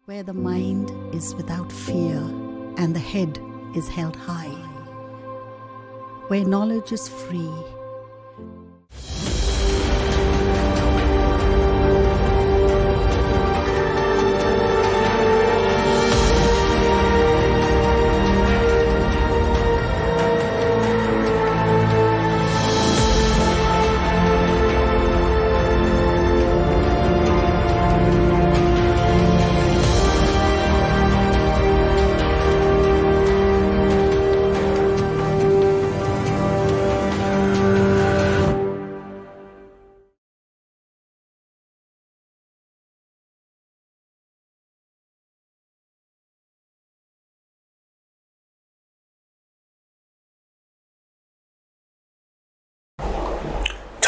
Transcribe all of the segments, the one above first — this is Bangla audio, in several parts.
where the mind is without fear and the head is held high, where knowledge is free.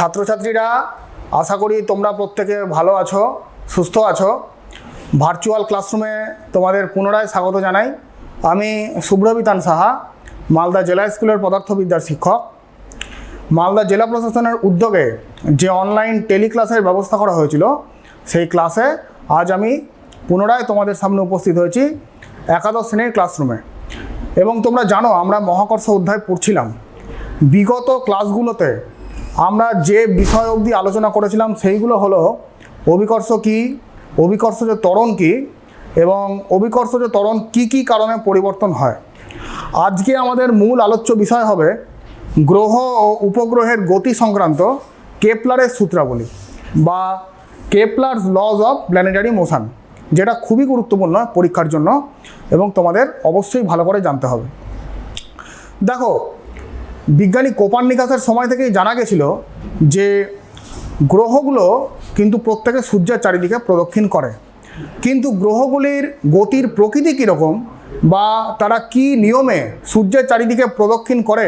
ছাত্রছাত্রীরা আশা করি তোমরা প্রত্যেকে ভালো আছো, সুস্থ আছো। ভার্চুয়াল ক্লাসরুমে তোমাদের পুনরায় স্বাগত জানাই। আমি শুভ্রবিতান সাহা, মালদা জেলা স্কুলের পদার্থবিদ্যার শিক্ষক। মালদা জেলা প্রশাসনের উদ্যোগে যে অনলাইন টেলিক্লাসের ব্যবস্থা করা হয়েছিল, সেই ক্লাসে আজ আমি পুনরায় তোমাদের সামনে উপস্থিত হয়েছি একাদশ শ্রেণীর ক্লাসরুমে। এবং তোমরা জানো আমরা মহাকর্ষ অধ্যায় পড়ছিলাম। বিগত ক্লাসগুলোতে আমরা যে বিষয় অবধি আলোচনা করেছিলাম সেইগুলো হলো অভিকর্ষ কী, অভিকর্ষজ ত্বরণ কী, এবং অভিকর্ষজ ত্বরণ কী কী কারণে পরিবর্তন হয়। আজকে আমাদের মূল আলোচ্য বিষয় হবে গ্রহ ও উপগ্রহের গতি সংক্রান্ত কেপলারের সূত্রাবলী বা Kepler's laws of planetary motion, যেটা খুবই গুরুত্বপূর্ণ পরীক্ষার জন্য এবং তোমাদের অবশ্যই ভালো করে জানতে হবে। দেখো, বিজ্ঞানী কোপার্নিকাসের সময় থেকেই জানা গেছিল যে গ্রহগুলো কিন্তু প্রত্যেকে সূর্যের চারিদিকে প্রদক্ষিণ করে, কিন্তু গ্রহগুলির গতির প্রকৃতি কীরকম বা তারা কি নিয়মে সূর্যের চারিদিকে প্রদক্ষিণ করে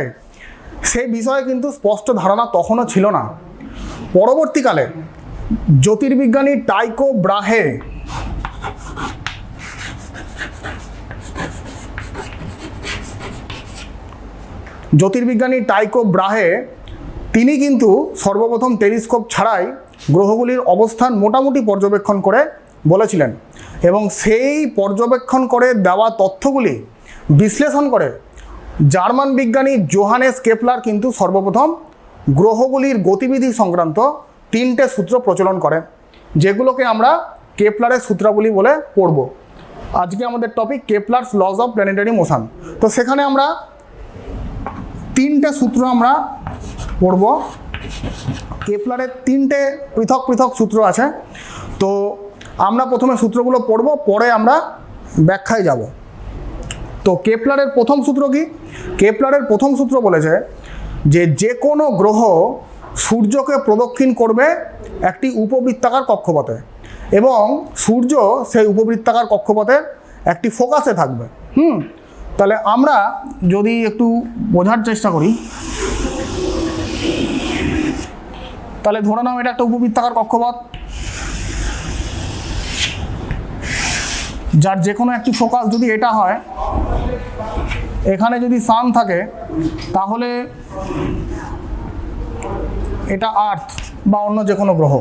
সেই বিষয়ে কিন্তু স্পষ্ট ধারণা তখনও ছিল না। পরবর্তীকালে জ্যোতির্বিজ্ঞানী টাইকো ব্রাহে তিনি কিন্তু সর্বপ্রথম টেলিস্কোপ ছাড়াই গ্রহগুলির অবস্থান মোটামুটি পর্যবেক্ষণ করে বলেছিলেন, এবং সেই পর্যবেক্ষণ করে দেওয়া তথ্যগুলি বিশ্লেষণ করে জার্মান বিজ্ঞানী জোহানেস কেপলার কিন্তু সর্বপ্রথম গ্রহগুলির গতিবিধি সংক্রান্ত 3টে সূত্র প্রচলন করেন, যেগুলোকে আমরা কেপলারের সূত্রাবলী বলে পড়ব। আজকে আমাদের topic Kepler's laws of planetary motion. তো সেখানে আমরা 3টে সূত্র আমরা পড়ব। কেপলারের 3টে পৃথক পৃথক সূত্র আছে। তো আমরা প্রথমে সূত্রগুলো পড়ব, পরে আমরা ব্যাখ্যায় যাব। তো কেপলারের প্রথম সূত্র কি? কেপলারের প্রথম সূত্র বলেছে যে কোনো গ্রহ সূর্যকে প্রদক্ষিণ করবে একটি উপবৃত্তাকার কক্ষপথে, এবং সূর্য সেই উপবৃত্তাকার কক্ষপথের একটি ফোকাসে থাকবে। তাহলে আমরা যদি একটু বোঝার চেষ্টা করি, তাহলে ধরে নাও এটা একটা উপবৃত্তাকার কক্ষপথ, যার যে কোনো একটি ফোকাস যদি এটা হয়, এখানে যদি সান থাকে তাহলে এটা আর্থ বা অন্য যে কোনো গ্রহ।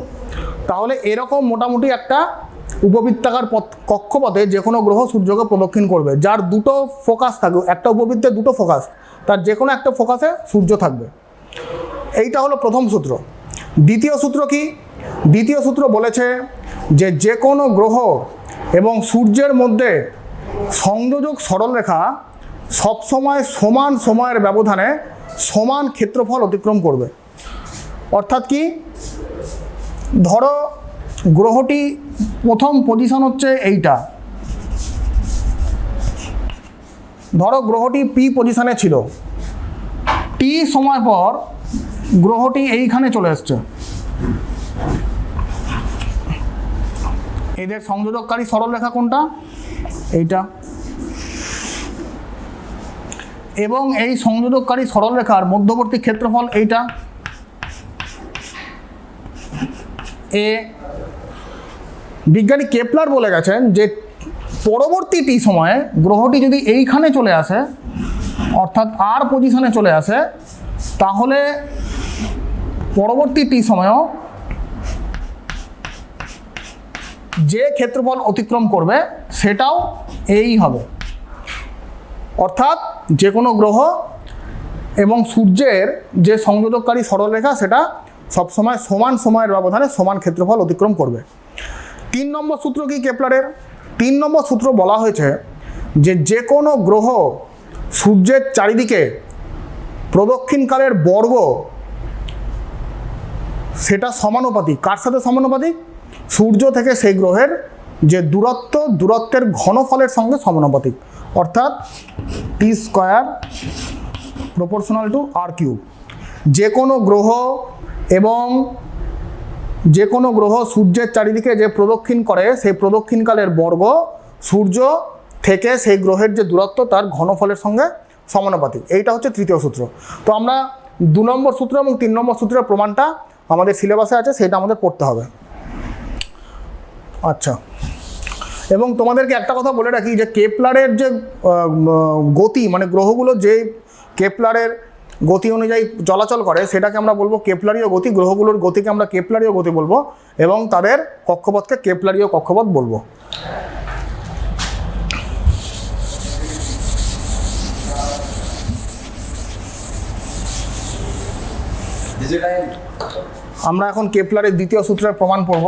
তাহলে এরকম মোটামুটি একটা উপবৃত্তাকার কক্ষপথে যে কোনো গ্রহ সূর্যকে প্রদক্ষিণ করবে, যার দুটো ফোকাস থাকবে। একটা উপবৃত্তের দুটো ফোকাস, তার যে কোনো একটা ফোকাসে সূর্য থাকবে। এইটা হলো প্রথম সূত্র। দ্বিতীয় সূত্র কি? দ্বিতীয় সূত্র বলেছে যে কোনো গ্রহ এবং সূর্যের মধ্যে সংযোজক সরলরেখা সবসময় সমান সময়ের ব্যবধানে সমান ক্ষেত্রফল অতিক্রম করবে। অর্থাৎ কি? ধরো গ্রহটি প্রথম পজিশন হচ্ছে এইটা, ধরো গ্রহটি পি পজিশনে ছিল, টি সময় পর গ্রহটি এইখানে চলে এসছে। এদের সংযোজককারী সরলরেখা কোনটা? এইটা। এবং এই সংযোজককারী সরলরেখার মধ্যবর্তী ক্ষেত্রফল এইটা এ। বিজ্ঞানী কেপলার বলে গেছেন যে পরবর্তী টি সময়ে গ্রহটি যদি এইখানে চলে আসে, অর্থাৎ আর পজিশনে চলে আসে, তাহলে পরবর্তী টি সময়েও যে ক্ষেত্রফল অতিক্রম করবে সেটাও এই হবে। অর্থাৎ যে কোনো গ্রহ এবং সূর্যের যে সংযোজককারী সরলরেখা সেটা সবসময় সমান সময়ের ব্যবধানে সমান ক্ষেত্রফল অতিক্রম করবে। 3 নম্বর সূত্র কি কেপলারের? 3 নম্বর সূত্র বলা হয়েছে যে কোনো গ্রহ সূর্যের চারিদিকে প্রদক্ষিণকালের বর্গ সেটা সমানুপাতিক। কার সাথে সমানুপাতিক? সূর্য থেকে সেই গ্রহের যে দূরত্বের ঘনফলের সঙ্গে সমানুপাতিক। অর্থাৎ t square proportional to r cube. যে কোনো গ্রহ সূর্যের চারিদিকে যে প্রদক্ষিণ করে সেই প্রদক্ষিণকালের বর্গ সূর্য থেকে সেই গ্রহের যে দূরত্ব তার ঘনফলের সঙ্গে সমানুপাতিক। এইটা হচ্ছে তৃতীয় সূত্র। তো আমরা 2 নম্বর সূত্র এবং 3 নম্বর সূত্রের প্রমাণটা আমাদের সিলেবাসে আছে, সেটা আমাদের পড়তে হবে। আচ্ছা, এবং তোমাদেরকে একটা কথা বলে রাখি যে কেপলারের যে গতি, মানে গ্রহগুলো যে কেপলারের গতি অনুযায়ী চলাচল করে সেটাকে আমরা বলবো কেপলারীয় গতি। গ্রহগুলোর গতিকে আমরা কেপলারীয় গতি বলবো এবং তাদের কক্ষপথকে কেপলারীয় কক্ষপথ বলবো। আমরা এখন কেপলারের দ্বিতীয় সূত্রের প্রমাণ পড়ব।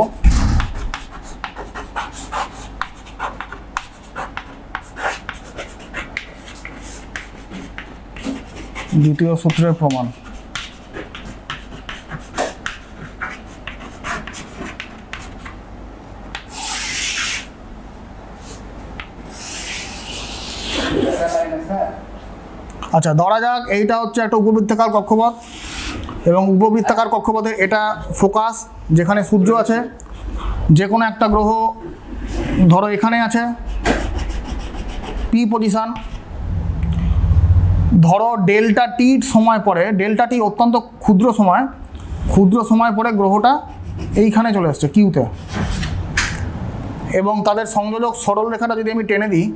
দ্বিতীয় সূত্রের প্রমাণ। আচ্ছা, ধরা যাক এইটা হচ্ছে একটা উপবৃত্তাকার কক্ষপথ এবং উপবৃত্তাকার কক্ষপথে এটা ফোকাস যেখানে সূর্য আছে। যে কোনো একটা গ্রহ ধরো এখানে আছে পি পজিশন। ধরো ডেল্টা টি সময় পরে, ডেল্টা টি অত্যন্ত ক্ষুদ্র সময় পরে গ্রহটা এইখানে চলে আসছে কিউতে, এবং তাদের সংযোজক সরলরেখাটা যদি আমি টেনে দিই,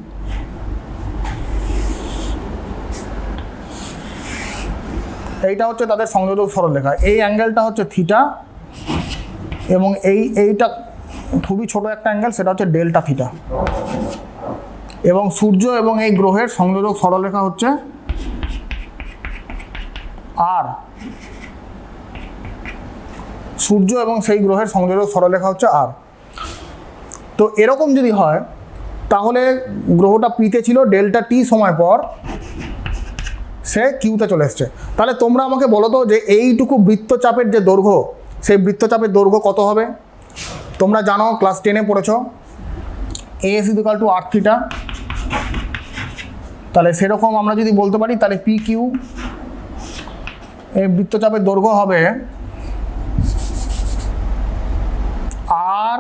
এইটা হচ্ছে তাদের সংযোজক সরলরেখা। এই অ্যাঙ্গেলটা হচ্ছে থিটা এবং এইটা খুবই ছোট একটা অ্যাঙ্গেল, সেটা হচ্ছে ডেল্টা থিটা। এবং সূর্য এবং এই গ্রহের সংযোজক সরলরেখা হচ্ছে আর। সূর্য এবং সেই গ্রহের সংযোজক সরলরেখা হচ্ছে আর। তো এরকম যদি হয় তাহলে গ্রহটা পিতে ছিল, ডেল্টা টি সময় পর সে কিউতে চলে এসছে। তাহলে তোমরা আমাকে বলো তো যে এইটুকু বৃত্তচাপের যে দৈর্ঘ্য, সেই বৃত্তচাপের দৈর্ঘ্য কত হবে? তোমরা জানো, ক্লাস 10-এ পড়েছ S equal to R theta. তাহলে সেরকম আমরা যদি বলতে পারি তাহলে পি কিউ এই বৃত্তচাপের দৈর্ঘ্য হবে আর,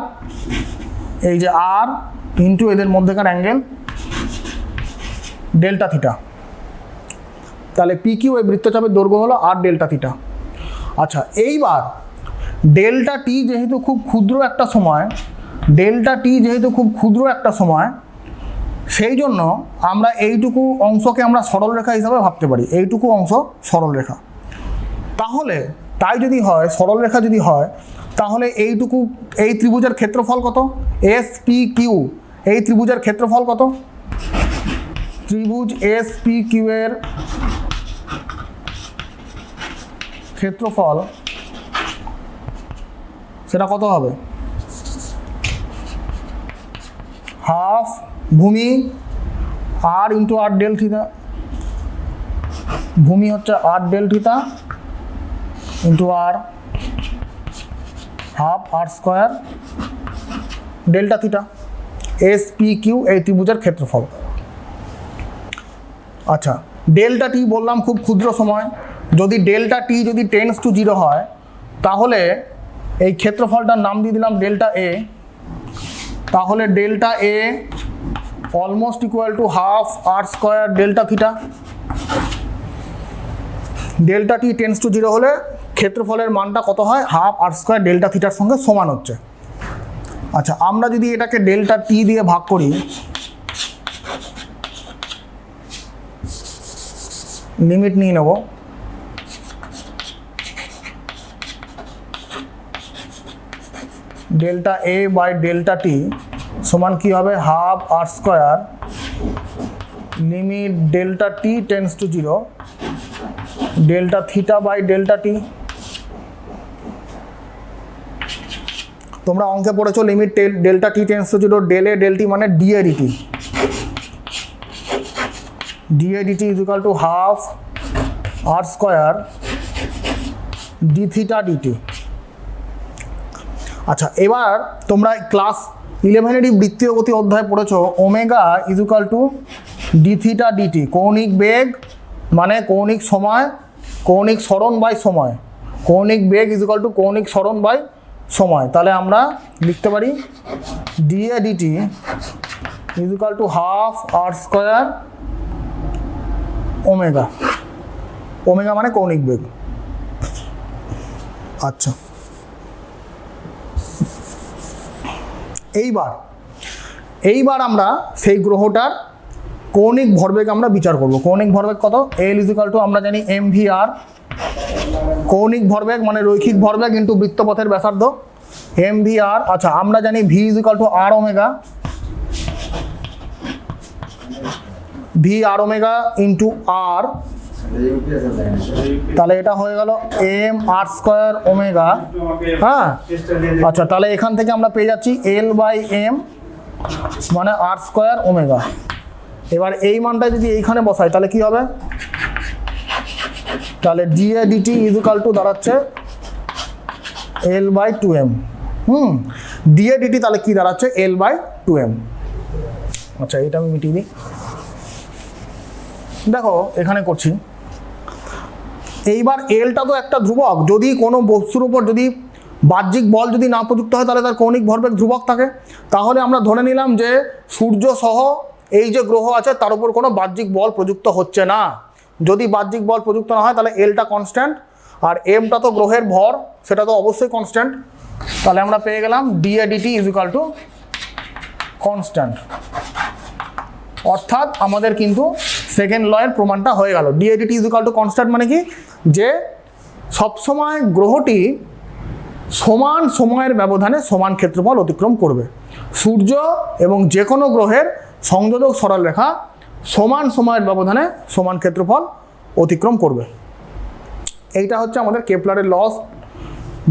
এই যে আর ইন্টু এদের মধ্যেকার অ্যাঙ্গেল ডেল্টা থিটা। তাহলে পি কিউ এই বৃত্তচাপের দৈর্ঘ্য হলো আর ডেল্টা থিটা। আচ্ছা, এইবার ডেল্টা টি যেহেতু খুব ক্ষুদ্র একটা সময়, সেই জন্য আমরা এইটুকু অংশকে আমরা সরলরেখা হিসাবে ভাবতে পারি। এইটুকু অংশ সরলরেখা। তাহলে তাই যদি হয়, সরলরেখা যদি হয়, তাহলে এইটুকু, এই ত্রিভুজের ক্ষেত্রফল কত? এস পি কিউ, এই ত্রিভুজের ক্ষেত্রফল কত? ত্রিভুজ এস পি কিউ এর ক্ষেত্রফল সেটা কত হবে? হাফ ভূমি r into r del theta. ভূমি হচ্ছে r del theta into r, half আর square delta theta. S P Q এই ত্রিভুজের ক্ষেত্রফল। আচ্ছা, ডেল্টা টি বললাম খুব ক্ষুদ্র সময়। যদি ডেল্টা টি যদি টেন্স টু 0 হয় তাহলে এই ক্ষেত্রফলটার নাম দিয়ে দিলাম ডেল্টা এ। তাহলে delta A almost equal to half R square delta theta. Delta T tends to 0 হলে ক্ষেত্রফলের মানটা কত হয়? হাফ আর স্কোয়ার ডেল্টা থিটার সঙ্গে সমান হচ্ছে। আচ্ছা, আমরা যদি এটাকে ডেল্টা টি দিয়ে ভাগ করি, লিমিট নিয়ে নেব। Delta a by delta t সমান কী হবে half R square limit delta T tends to 0 delta theta by delta t. তোমরা অঙ্কে পড়েছো limit delta T tends to 0 del a del t মানে d a d t, d a DT is equal to half R square d theta d t. আচ্ছা, এবার তোমরা ক্লাস 11-এরই বৃত্তীয় গতি অধ্যায় পড়েছো omega is equal to d theta d t, কৌণিক বেগ মানে কৌণিক সময়, কৌণিক সরণ বাই সময়, কৌণিক বেগ ইজ ইকুয়াল টু কৌণিক সরণ বাই সময়। তাহলে আমরা লিখতে পারি dA DT is equal to half R square omega, omega মানে কৌণিক বেগ। আচ্ছা, এইবার আমরা সেই গ্রহটার কৌণিক ভরবেগ আমরা বিচার করব। কৌণিক ভরবেগ কত? এল ইজ ইকুয়াল টু আমরা জানি এম ভি আর, কৌণিক ভরবেগ মানে রৈখিক ভরবেগ ইন্টু বৃত্তপথের ব্যাসার্ধ এম ভি আর। আচ্ছা, আমরা জানি v is equal to r omega, v r omega into r, তাহলে এটা হয়ে গেল এম আর স্কোয়ার ওমেগা। হ্যাঁ, আচ্ছা, তাহলে এখান থেকে আমরা পেয়ে যাচ্ছি এল বাই এম মানে আর স্কোয়ার ওমেগা। এবার এই মানটা যদি এইখানে বসাই তাহলে কি হবে? তাহলে d a DT is equal to দাঁড়াচ্ছে l by 2m। D a d t তাহলে কি দাঁড়াচ্ছে? L by 2m। আচ্ছা, এটা আমি মিটিয়ে দিই। দেখো এখানে করছি, এইবার এলটা তো একটা ধ্রুবক, যদি কোনো বস্তুর উপর যদি বাহ্যিক বল যদি না প্রযুক্ত হয় তাহলে তার কৌণিক ভরবেগ ধ্রুবক থাকে। তাহলে আমরা ধরে নিলাম যে সূর্য সহ এই যে গ্রহ আছে তার উপর কোনো বাহ্যিক বল প্রযুক্ত হচ্ছে না। যদি বাহ্যিক বল প্রযুক্ত না হয় তাহলে এলটা কনস্ট্যান্ট, আর এমটা তো গ্রহের ভর, সেটা তো অবশ্যই কনস্ট্যান্ট। তাহলে আমরা পেয়ে গেলাম dA DT is equal to constant, অর্থাৎ আমাদের কিন্তু সেকেন্ড লয়ের প্রমাণটা হয়ে গেল। DA DT is equal to constant মানে কি? যে সবসময় গ্রহটি সমান সময়ের ব্যবধানে সমান ক্ষেত্রফল অতিক্রম করবে। সূর্য এবং যে কোনো গ্রহের সংযোজক সরলরেখা সমান সময়ের ব্যবধানে সমান ক্ষেত্রফল অতিক্রম করবে। এইটা হচ্ছে আমাদের কেপলারের লস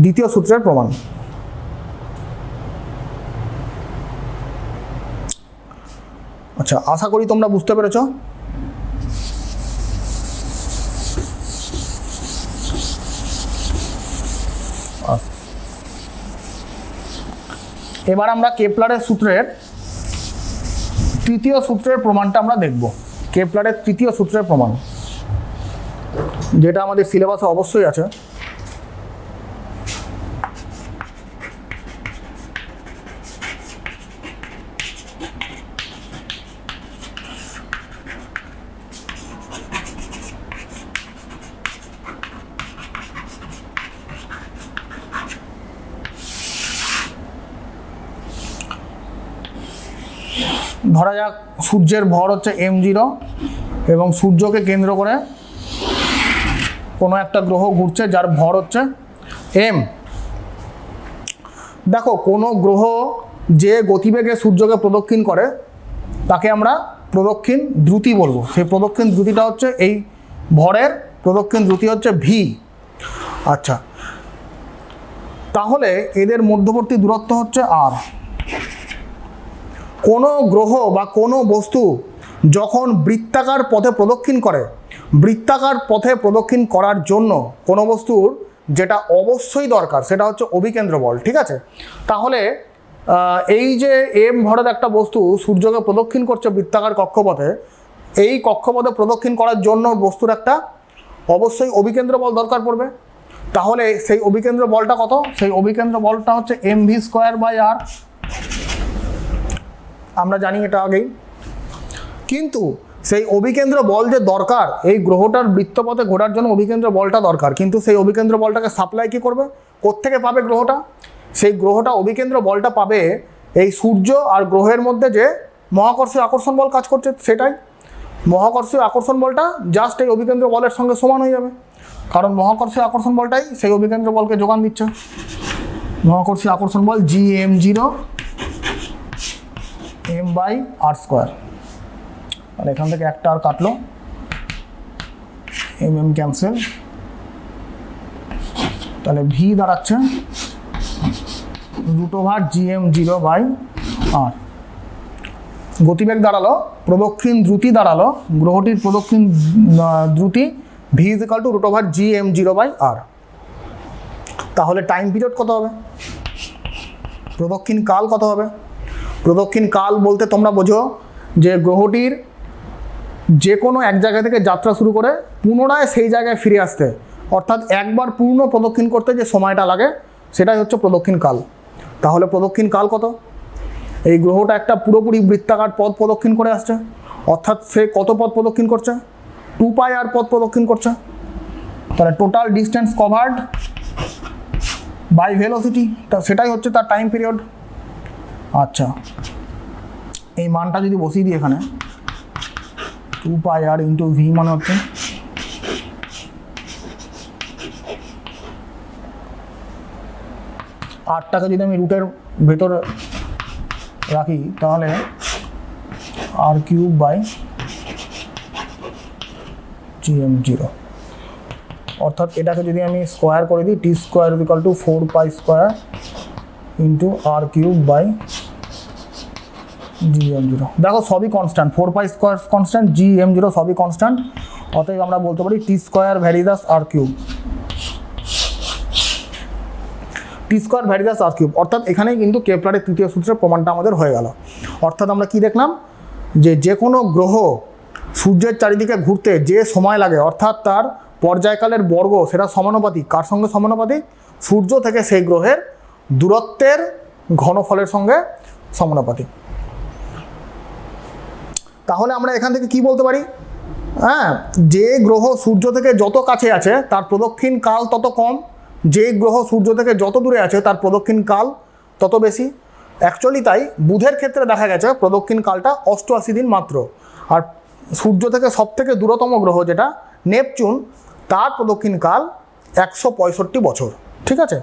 দ্বিতীয় সূত্রের প্রমাণ। আচ্ছা, আশা করি তোমরা বুঝতে পেরেছ। এবার আমরা কেপলারের সূত্রের তৃতীয় সূত্রের প্রমাণটা আমরা দেখব। কেপলারের তৃতীয় সূত্রের প্রমাণ, যেটা আমাদের সিলেবাসে অবশ্যই আছে। ধরা যাক সূর্যের ভর হচ্ছে m0 এবং সূর্যকে কেন্দ্র করে কোনো একটা গ্রহ ঘুরছে যার ভর হচ্ছে m। দেখো, কোনো গ্রহ যে গতিবেগে সূর্যকে প্রদক্ষিণ করে তাকে আমরা প্রদক্ষিণ দ্রুতি বলবো। সেই প্রদক্ষিণ দ্রুতিটা হচ্ছে এই ভরের প্রদক্ষিণ দ্রুতি হচ্ছে v। আচ্ছা, তাহলে এদের মধ্যবর্তী দূরত্ব হচ্ছে r। কোনো গ্রহ বা কোনো বস্তু যখন বৃত্তাকার পথে প্রদক্ষিণ করে, বৃত্তাকার পথে প্রদক্ষিণ করার জন্য কোনো বস্তুর যেটা অবশ্যই দরকার সেটা হচ্ছে অভিকেন্দ্র বল। ঠিক আছে, তাহলে এই যে এম ভরের একটা বস্তু সূর্যকে প্রদক্ষিণ করছে বৃত্তাকার কক্ষপথে, এই কক্ষপথে প্রদক্ষিণ করার জন্য বস্তুর একটা অবশ্যই অভিকেন্দ্র বল দরকার পড়বে। তাহলে সেই অভিকেন্দ্র বলটা কত? সেই অভিকেন্দ্র বলটা হচ্ছে mv স্কোয়ার বাই আর। আমরা জানি এটা আগেই, কিন্তু সেই অভিকেন্দ্র বল যে দরকার এই গ্রহটার বৃত্তপথে ঘোরার জন্য অভিকেন্দ্র বলটা দরকার, কিন্তু সেই অভিকেন্দ্র বলটাকে সাপ্লাই কী করবে? কোত্থেকে পাবে গ্রহটা? সেই গ্রহটা অভিকেন্দ্র বলটা পাবে এই সূর্য আর গ্রহের মধ্যে যে মহাকর্ষীয় আকর্ষণ বল কাজ করছে সেটাই। মহাকর্ষীয় আকর্ষণ বলটা জাস্ট এই অভিকেন্দ্র বলের সঙ্গে সমান হয়ে যাবে, কারণ মহাকর্ষীয় আকর্ষণ বলটাই সেই অভিকেন্দ্র বলকে যোগান দিচ্ছে। মহাকর্ষী আকর্ষণ বল g m zero m by r square. আর এখান থেকে একটা আর কাটলো, এম এম ক্যান্সেল, তাহলে ভি দাঁড়াচ্ছে root over g m zero by r. গতিবেগ দাঁড়ালো, প্রদক্ষিণ দ্রুতি দাঁড়ালো, গ্রহটির প্রদক্ষিণ দ্রুতি v is equal to root over g m zero by r. তাহলে টাইম পিরিয়ড কত হবে? প্রদক্ষিণ কাল কত হবে? প্রদক্ষিণ কাল বলতে তোমরা বোঝো যে গ্রহটির যে কোনো এক জায়গা থেকে যাত্রা শুরু করে পুনরায় সেই জায়গায় ফিরে আসতে, অর্থাৎ একবার পূর্ণ প্রদক্ষিণ করতে যে সময়টা লাগে সেটাই হচ্ছে প্রদক্ষিণ কাল। তাহলে প্রদক্ষিণ কাল কত? এই গ্রহটা একটা পুরোপুরি বৃত্তাকার পথ প্রদক্ষিণ করে আসছে, অর্থাৎ সে কত পথ প্রদক্ষিণ করছে? 2πr পথ প্রদক্ষিণ করছে। তাহলে total distance covered by velocity, তা সেটাই হচ্ছে তার টাইম পিরিয়ড। আচ্ছা, এই মানটা যদি বসিয়ে দিই এখানে, 2πr ইন্টু ভি মানে হচ্ছে আটটাকে যদি আমি রুটের ভেতর রাখি তাহলে r cube by g m zero, অর্থাৎ এটাকে যদি আমি স্কোয়ার করে দিই t square equal to 4π square into r cube by g m zero. দেখো সবই constant, 4π square constant, g m zero সবই কনস্ট্যান্ট, অতএব আমরা বলতে পারি t square varies as r cube, t square varies as r cube. অর্থাৎ এখানেই কিন্তু কেপলারের তৃতীয় সূত্রের প্রমাণটা আমাদের হয়ে গেল। অর্থাৎ আমরা কি দেখলাম, যে কোনো গ্রহ সূর্যের চারিদিকে ঘুরতে যে সময় লাগে, অর্থাৎ তার পর্যায়কালের বর্গ সেটা সমানুপাতিক কার সঙ্গে সমানুপাতিক? সূর্য থেকে সেই গ্রহের দূরত্বের ঘনফলের সঙ্গে সমানুপাতিক। তাহলে আমরা এখান থেকে কি বলতে পারি? হ্যাঁ, যে গ্রহ সূর্য থেকে যত কাছে আছে তার প্রদক্ষিণ কাল তত কম, যে গ্রহ সূর্য থেকে যত দূরে আছে তার প্রদক্ষিণ কাল তত বেশি। অ্যাকচুয়ালি তাই বুধের ক্ষেত্রে দেখা গেছে প্রদক্ষিণ কালটা 88 দিন মাত্র, আর সূর্য থেকে সবথেকে দূরতম গ্রহ যেটা নেপচুন তার প্রদক্ষিণ কাল 165 বছর। ঠিক আছে,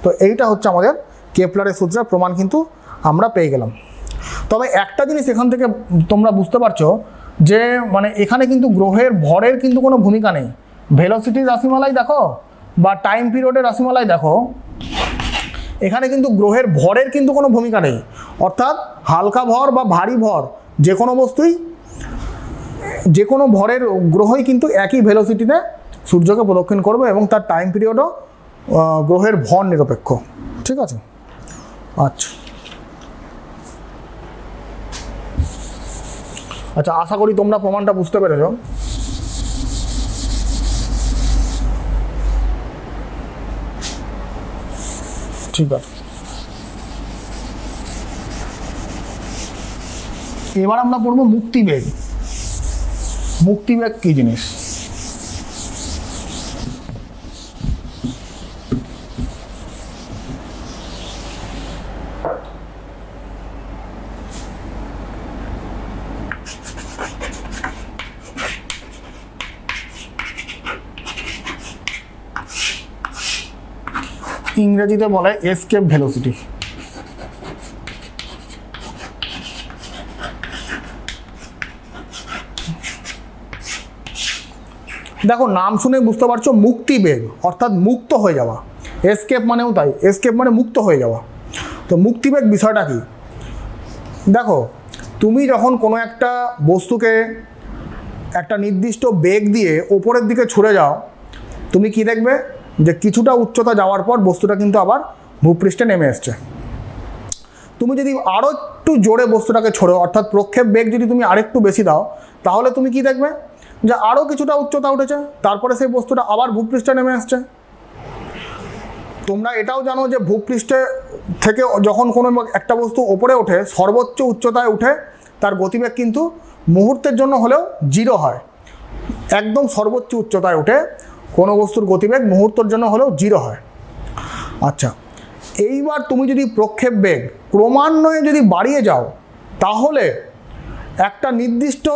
তো এইটা হচ্ছে আমাদের কেপলারের সূত্রের প্রমাণ, কিন্তু আমরা পেয়ে গেলাম। তবে একটা জিনিস এখান থেকে তোমরা বুঝতে পারছো যে মানে এখানে কিন্তু গ্রহের ভরের কিন্তু কোনো ভূমিকা নেই। ভেলোসিটির রাশিমালাই দেখো বা টাইম পিরিয়ডের রাশিমালাই দেখো, এখানে কিন্তু গ্রহের ভরের কিন্তু কোনো ভূমিকা নেই। অর্থাৎ হালকা ভর বা ভারী ভর যে কোনো বস্তুই, যে কোনো ভরের গ্রহই কিন্তু একই ভেলোসিটিতে সূর্যকে প্রদক্ষিণ করবে এবং তার টাইম পিরিয়ডও গ্রহের ভর নিরপেক্ষ। ঠিক আছে, আচ্ছা আচ্ছা, আশা করি তোমরা প্রমাণটা বুঝতে পেরেছ। ঠিক আছে, এবার আমরা পড়বো মুক্তিবেগ। মুক্তিবেগ কি জিনিস? ইংরেজিতে বলে এসকেপ ভেলোসিটি। দেখো নাম শুনে বুঝতে পারছো মুক্তিবেগ অর্থাৎ মুক্ত হয়ে যাওয়া, এসকেপ মানেও তাই, এসকেপ মানে মুক্ত হয়ে যাওয়া। তো মুক্তিবেগ বিষয়টা কি? দেখো তুমি যখন কোনো একটা বস্তুকে একটা নির্দিষ্ট বেগ দিয়ে ওপরের দিকে ছুড়ে যাও, তুমি কি দেখবে যে কিছুটা উচ্চতা যাওয়ার পর বস্তুটা কিন্তু আবার ভূপৃষ্ঠে নেমে এসছে। তুমি যদি আরও একটু জোরে বস্তুটাকে ছোড়ো, অর্থাৎ প্রক্ষেপ বেগ যদি তুমি আরেকটু বেশি দাও, তাহলে তুমি কি দেখবে যে আরও কিছুটা উচ্চতা উঠেছে, তারপরে সেই বস্তুটা আবার ভূপৃষ্ঠে নেমে আসছে। তোমরা এটাও জানো যে ভূপৃষ্ঠে থেকে যখন কোনো একটা বস্তু ওপরে ওঠে, সর্বোচ্চ উচ্চতায় উঠে, তার গতিবেগ কিন্তু মুহূর্তের জন্য হলেও 0 হয়। একদম সর্বোচ্চ উচ্চতায় উঠে কোনো বস্তুর গতিবেগ মুহূর্তের জন্য হলেও 0 হয়। আচ্ছা, এইবার তুমি যদি প্রক্ষেপ বেগ ক্রমান্বয়ে যদি বাড়িয়ে যাও, তাহলে একটা নির্দিষ্ট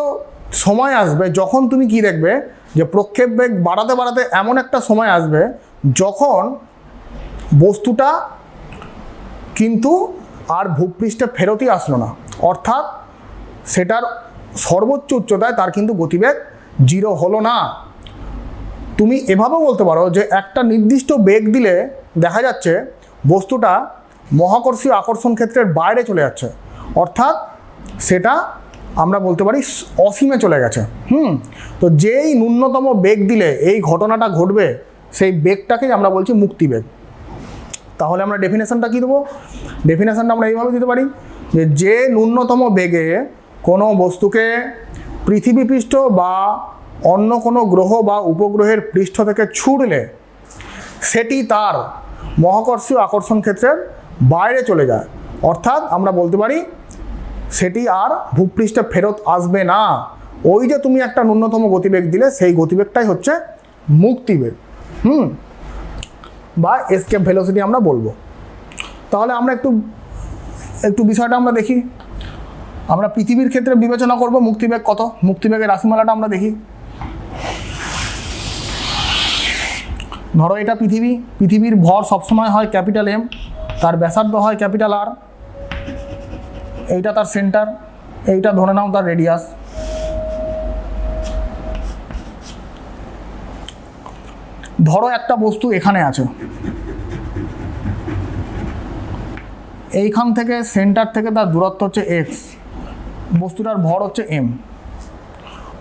সময় আসবে যখন তুমি কি দেখবে যে প্রক্ষেপ বেগ বাড়াতে বাড়াতে এমন একটা সময় আসবে যখন বস্তুটা কিন্তু আর ভূপৃষ্ঠে ফেরতই আসলো না, অর্থাৎ সেটার সর্বোচ্চ উচ্চতায় তার কিন্তু গতিবেগ 0 হলো না। তুমি এভাবেও বলতে পারো যে একটা নির্দিষ্ট বেগ দিলে দেখা যাচ্ছে বস্তুটা মহাকর্ষীয় আকর্ষণ ক্ষেত্রের বাইরে চলে যাচ্ছে, অর্থাৎ সেটা আমরা বলতে পারি অসীমে চলে গেছে। তো যেই ন্যূনতম বেগ দিলে এই ঘটনাটা ঘটবে সেই বেগটাকেই আমরা বলছি মুক্তিবেগ। তাহলে আমরা ডেফিনেশনটা কী দেবো? ডেফিনেশনটা আমরা এইভাবে দিতে পারি যে ন্যূনতম বেগে কোনো বস্তুকে পৃথিবী পৃষ্ঠ বা অন্য কোনো গ্রহ বা উপগ্রহের পৃষ্ঠ থেকে ছুড়লে সেটি তার মহাকর্ষীয় আকর্ষণ ক্ষেত্রের বাইরে চলে যায়, অর্থাৎ আমরা বলতে পারি সেটি আর ভূপৃষ্ঠে ফেরত আসবে না। ওই যে তুমি একটা ন্যূনতম গতিবেগ দিলে সেই গতিবেগটাই হচ্ছে মুক্তিবেগ, বা এসকেপ ভেলোসিটি আমরা বলবো। তাহলে আমরা একটু বিষয়টা আমরা দেখি। আমরা পৃথিবীর ক্ষেত্রে বিবেচনা করব মুক্তিবেগ কত, মুক্তিবেগের রাশিমালাটা আমরা দেখি। ধরো এটা পৃথিবীর ভর সবসময় হয় ক্যাপিটাল এম, তার ব্যাসার্ধ হয় ক্যাপিটাল আর, এইটা তার সেন্টার, এইটা ধরে নাও তার রেডিয়াস। ধরো একটা বস্তু এখানে আছে, এইখান থেকে সেন্টার থেকে তার দূরত্ব হচ্ছে এক্স, বস্তুটার ভর হচ্ছে এম।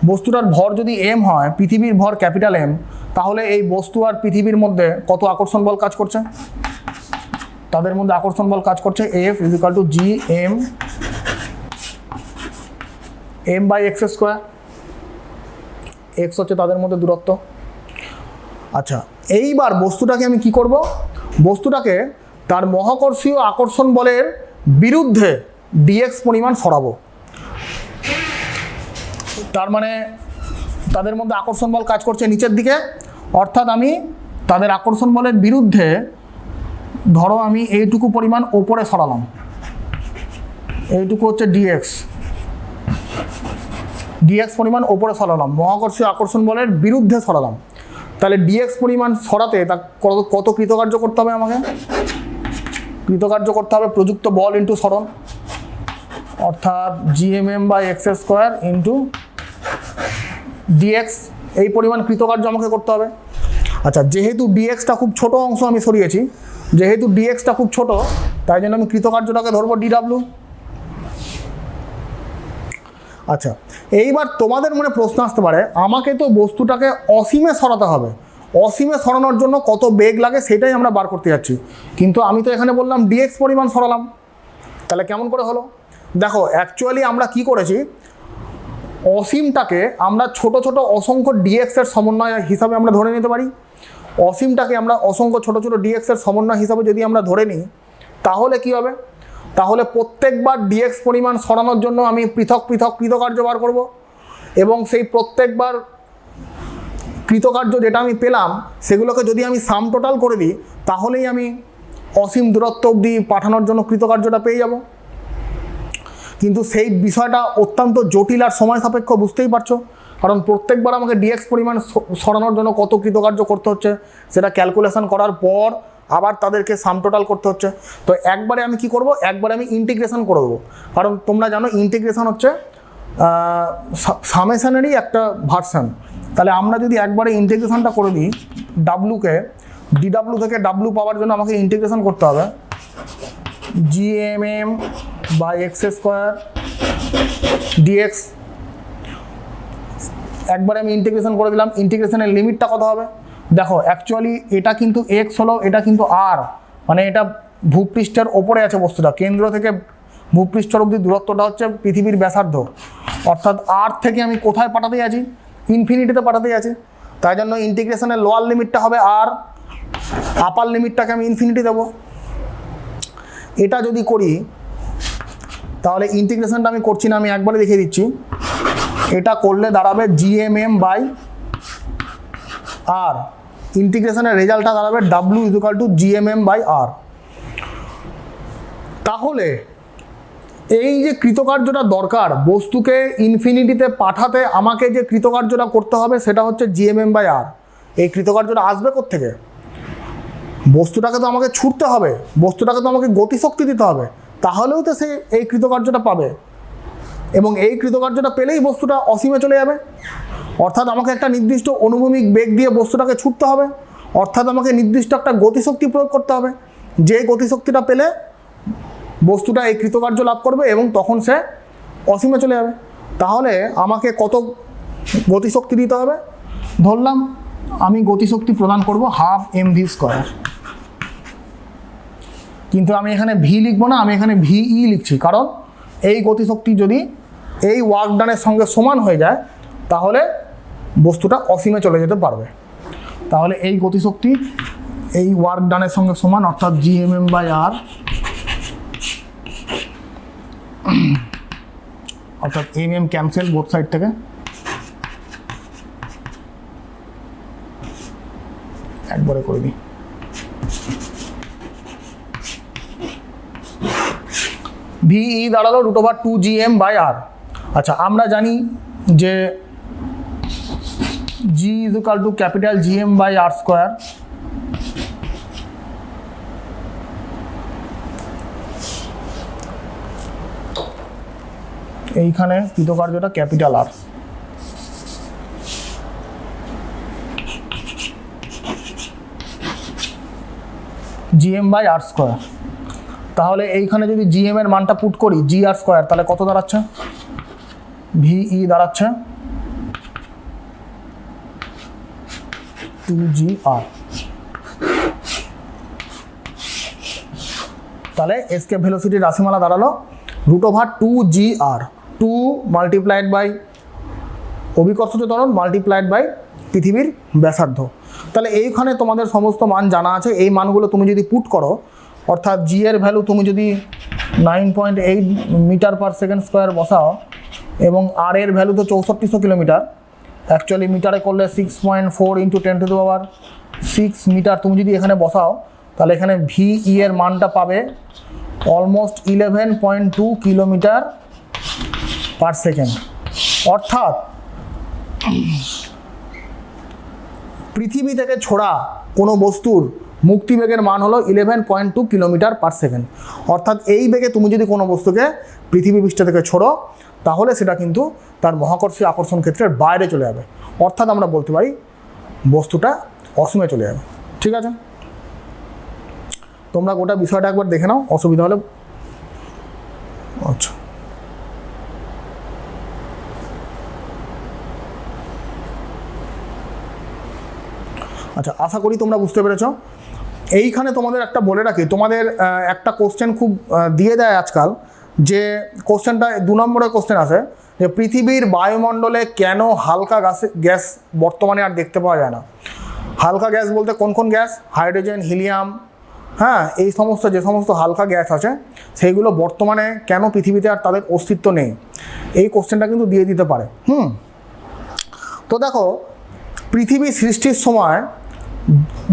বস্তুটার ভর যদি এম হয়, পৃথিবীর ভর ক্যাপিটাল এম, তাহলে এই বস্তু আর পৃথিবীর মধ্যে কত আকর্ষণ বল কাজ করছে? তাদের মধ্যে আকর্ষণ বল কাজ করছে F equal to G M by X square. X হচ্ছে তাদের মধ্যে দূরত্ব। আচ্ছা, এইবার বস্তুটাকে আমি কি করব? বস্তুটাকে তার মহাকর্ষীয় আকর্ষণ বলের বিরুদ্ধে ডিএক্স পরিমাণ সরাবো। তার মানে তাদের মধ্যে আকর্ষণ বল কাজ করছে নিচের দিকে, অর্থাৎ আমি তাদের আকর্ষণ বলের বিরুদ্ধে ধরো আমি এইটুকু পরিমাণ ওপরে সরালাম, এইটুকু হচ্ছে ডিএক্স পরিমাণ ওপরে সরালাম, মহাকর্ষীয় আকর্ষণ বলের বিরুদ্ধে সরালাম। তাহলে ডিএক্স পরিমাণ সরাতে তা কত কৃতকার্য করতে হবে? আমাকে কৃতকার্য করতে হবে প্রযুক্ত বল ইন্টু সরণ, অর্থাৎ GMm by X square into dx. এই পরিমাণ কৃতকার্য আমাকে করতে হবে। আচ্ছা, যেহেতু ডিএক্সটা খুব ছোট অংশ আমি সরিয়েছি, যেহেতু ডিএক্সটা খুব ছোট, তাই জন্য আমি কৃতকার্যটাকে ধরবো ডিডাব্লিউ। আচ্ছা, এইবার তোমাদের মনে প্রশ্ন আসতে পারে, আমাকে তো বস্তুটাকে অসীমে সরাতে হবে, অসীমে সরানোর জন্য কত বেগ লাগে সেটাই আমরা বার করতে যাচ্ছি, কিন্তু আমি তো এখানে বললাম ডিএক্স পরিমাণ সরালাম। তাহলে কেমন করে হলো? দেখো, অ্যাকচুয়ালি আমরা কি করেছি, অসীমটাকে আমরা ছোট ছোট অসংখ্য ডিএক্সের সমন্বয় হিসাবে আমরা ধরে নিতে পারি। অসীমটাকে আমরা অসংখ্য ছোট ছোট ডিএক্সের সমন্বয় হিসাবে যদি আমরা ধরে নিই, তাহলে কি হবে? তাহলে প্রত্যেকবার ডিএক্স পরিমাণ সরানোর জন্য আমি পৃথক পৃথক কৃতকার্য বার করব, এবং সেই প্রত্যেকবার কৃতকার্য যেটা আমি পেলাম সেগুলোকে যদি আমি সাম টোটাল করে দিই, তাহলেই আমি অসীম দূরত্ব অবধি পাঠানোর জন্য কৃতকার্যটা পেয়ে যাব। কিন্তু সেই বিষয়টা অত্যন্ত জটিল আর সময় সাপেক্ষ, বুঝতেই পারছো, কারণ প্রত্যেকবার আমাকে ডিএক্স পরিমাণ সরানোর জন্য কত কৃতকার্য করতে হচ্ছে সেটা ক্যালকুলেশন করার পর আবার তাদেরকে সাম টোটাল করতে হচ্ছে। তো একবারে আমি কি করব, একবারে আমি ইন্টিগ্রেশন করে দেবো, কারণ তোমরা জানো ইন্টিগ্রেশন হচ্ছে সামেশনেরই একটা ভার্সান। তাহলে আমরা যদি একবারে ইন্টিগ্রেশনটা করে দিই, ডাব্লুকে ডিডাব্লু থেকে ডাব্লু পাওয়ার জন্য আমাকে ইন্টিগ্রেশন করতে হবে GMm by X square dx. একবারে আমি ইন্টিগ্রেশন করে দিলাম। ইন্টিগ্রেশনের লিমিটটা কত হবে? দেখো, অ্যাকচুয়ালি এটা কিন্তু এক্স হলো, এটা কিন্তু আর, মানে এটা ভূপৃষ্ঠের ওপরে আছে বস্তুটা, কেন্দ্র থেকে ভূপৃষ্ঠ অবধি দূরত্বটা হচ্ছে পৃথিবীর ব্যাসার্ধ, অর্থাৎ আর থেকে আমি কোথায় পাঠাতে আছি? ইনফিনিটিতে পাঠাতে আছি। তাই জন্য ইন্টিগ্রেশনের লোয়ার লিমিটটা হবে আর, আপার লিমিটটাকে আমি ইনফিনিটি দেবো। এটা যদি করি তাহলে ইন্টিগ্রেশনটা আমি করছি না, আমি একবারে দেখিয়ে দিচ্ছি। এটা করলে দাঁড়াবে জিএমএম বাই আর, ইন্টিগ্রেশনের রেজাল্টটা দাঁড়াবে ডাব্লু equal to g m m by r. তাহলে এই যে কৃতকার্যটা দরকার বস্তুকে ইনফিনিটিতে পাঠাতে, আমাকে যে কৃতকার্যটা করতে হবে সেটা হচ্ছে জিএমএম বাই আর। এই কৃতকার্যটা আসবে কোত্থেকে? বস্তুটাকে তো আমাকে ছুটতে হবে, বস্তুটাকে তো আমাকে গতিশক্তি দিতে হবে, তাহলেও তো সে এই কৃতকার্যটা পাবে, এবং এই কৃতকার্যটা পেলেই বস্তুটা অসীমে চলে যাবে। অর্থাৎ আমাকে একটা নির্দিষ্ট অনুভূমিক বেগ দিয়ে বস্তুটাকে ছুটতে হবে, অর্থাৎ আমাকে নির্দিষ্ট একটা গতিশক্তি প্রয়োগ করতে হবে, যে গতিশক্তিটা পেলে বস্তুটা এই কৃতকার্য লাভ করবে এবং তখন সে অসীমে চলে যাবে। তাহলে আমাকে কত গতিশক্তি দিতে হবে? ধরলাম আমি গতিশক্তি প্রদান করব 12 mv², কিন্তু আমি এখানে ভি লিখবো না, আমি এখানে ভিই লিখছি, কারণ এই গতিশক্তি যদি এই ওয়ার্ক ডানের সঙ্গে সমান হয়ে যায় তাহলে বস্তুটা অসীমে চলে যেতে পারবে। তাহলে এই গতিশক্তি এই ওয়ার্ক ডানের সঙ্গে সমান, অর্থাৎ gmm/r, অর্থাৎ mm ক্যান্সেল বোথ সাইড থেকে, একবারে করে দিই। ভিই দাঁড়ালো √2gm/r। আচ্ছা, আমরা জানি যে g = gm/r²। এইখানে কৃতকার্যটা ক্যাপিটাল R। gm/r²। তাহলে এইখানে যদি gm এর মানটা পুট করি gr², তাহলে কত দাঁড়াচ্ছে? ভিই দাঁড়াচ্ছে 2gr। তাহলে এসকেপ ভেলোসিটির রাশিমালা দাঁড়ালো √2gr, 2 মাল্টিপ্লাইড বাই অভিকর্ষজ ত্বরণ মাল্টিপ্লাইড বাই পৃথিবীর ব্যাসার্ধ। তাহলে এইখানে তোমাদের সমস্ত মান জানা আছে। এই মানগুলো তুমি যদি পুট করো, অর্থাৎ জি এর ভ্যালু তুমি যদি 9.8 মিটার/সেকেন্ড² বসাও এবং আর এর ভ্যালু তো 6400 কিলোমিটার, অ্যাকচুয়ালি মিটারে করলে 6.4 × 10⁶ মিটার তুমি যদি এখানে বসাও, তাহলে এখানে ভিই এর মানটা পাবে অলমোস্ট 11.2 কিলোমিটার/সেকেন্ড। অর্থাৎ পৃথিবী থেকে ছোড়া কোনো বস্তুর মুক্তিবেগের মান হলো 11.2 কিলোমিটার/সেকেন্ড। অর্থাৎ এই বেগে তুমি যদি কোনো বস্তুকে পৃথিবী পৃষ্ঠ থেকে ছোড়ো তাহলে সেটা কিন্তু তার মহাকর্ষীয় আকর্ষণ ক্ষেত্রের বাইরে চলে যাবে, অর্থাৎ আমরা বলতে পারি বস্তুটা অসীমে চলে যাবে। ঠিক আছে, তোমরা গোটা বিষয়টা একবার দেখে নাও, অসুবিধা হলে। আচ্ছা, আচ্ছা, আশা করি তোমরা বুঝতে পেরেছ। এইখানে তোমাদের একটা বলে রাখি, তোমাদের একটা কোশ্চেন খুব দিয়ে দেয় আজকাল, যে কোশ্চেনটা 2 নম্বরের কোশ্চেন আছে যে পৃথিবীর বায়ুমণ্ডলে কেন হালকা গ্যাস বর্তমানে আর দেখতে পাওয়া যায় না। হালকা গ্যাস বলতে কোন কোন গ্যাস? হাইড্রোজেন, হিলিয়াম, হ্যাঁ, এই সমস্ত যে সমস্ত হালকা গ্যাস আছে সেইগুলো বর্তমানে কেন পৃথিবীতে আর তাদের অস্তিত্ব নেই, এই কোশ্চেনটা কিন্তু দিয়ে দিতে পারে। তো দেখো, পৃথিবী সৃষ্টির সময়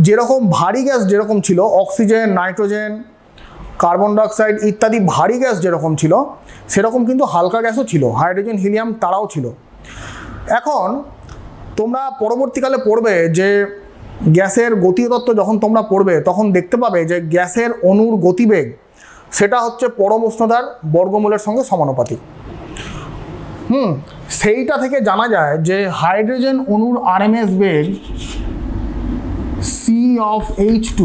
যেরকম ভারী গ্যাস যেরকম ছিল, অক্সিজেন, নাইট্রোজেন, কার্বন ডাইঅক্সাইড ইত্যাদি ভারী গ্যাস যেরকম ছিল, সেরকম কিন্তু হালকা গ্যাসও ছিল, হাইড্রোজেন, হিলিয়াম তারাও ছিল। এখন তোমরা পরবর্তীকালে পড়বে যে গ্যাসের গতীয় তত্ত্ব যখন তোমরা পড়বে তখন দেখতে পাবে যে গ্যাসের অণুর গতিবেগ সেটা হচ্ছে পরম উষ্ণতার বর্গমূলের সঙ্গে সমানুপাতিক। সেইটা থেকে জানা যায় যে হাইড্রোজেন অণুর আরএমএস বেগ CH2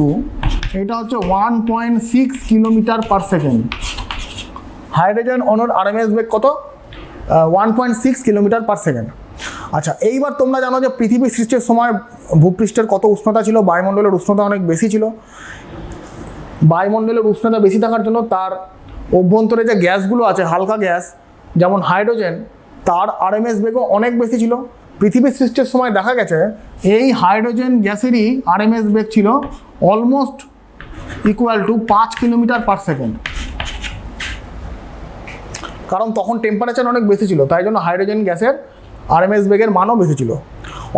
এটা হচ্ছে 1.6 কিলোমিটার/সেকেন্ড। হাইড্রোজেন অণুর আরএমএস বেগ কত? 1.6 কিলোমিটার/সেকেন্ড। আচ্ছা, এইবার তোমরা জানো যে পৃথিবী সৃষ্টির সময় ভূপৃষ্ঠের কত উষ্ণতা ছিল? বায়ুমণ্ডলের উষ্ণতা অনেক বেশি ছিল। বায়ুমণ্ডলের উষ্ণতা বেশি থাকার জন্য তার অভ্যন্তরে যে গ্যাসগুলো আছে, হালকা গ্যাস যেমন হাইড্রোজেন, তার আরএমএস বেগও অনেক বেশি ছিল। পৃথিবী সৃষ্টির সময় দেখা গেছে এই হাইড্রোজেন গ্যাসেরই আরএমএস বেগ ছিল অলমোস্ট ইকুয়াল টু 5 কিলোমিটার/সেকেন্ড, কারণ তখন টেম্পারেচার অনেক বেশি ছিল, তাই জন্য হাইড্রোজেন গ্যাসের আরএমএস বেগের মানও বেশি ছিল।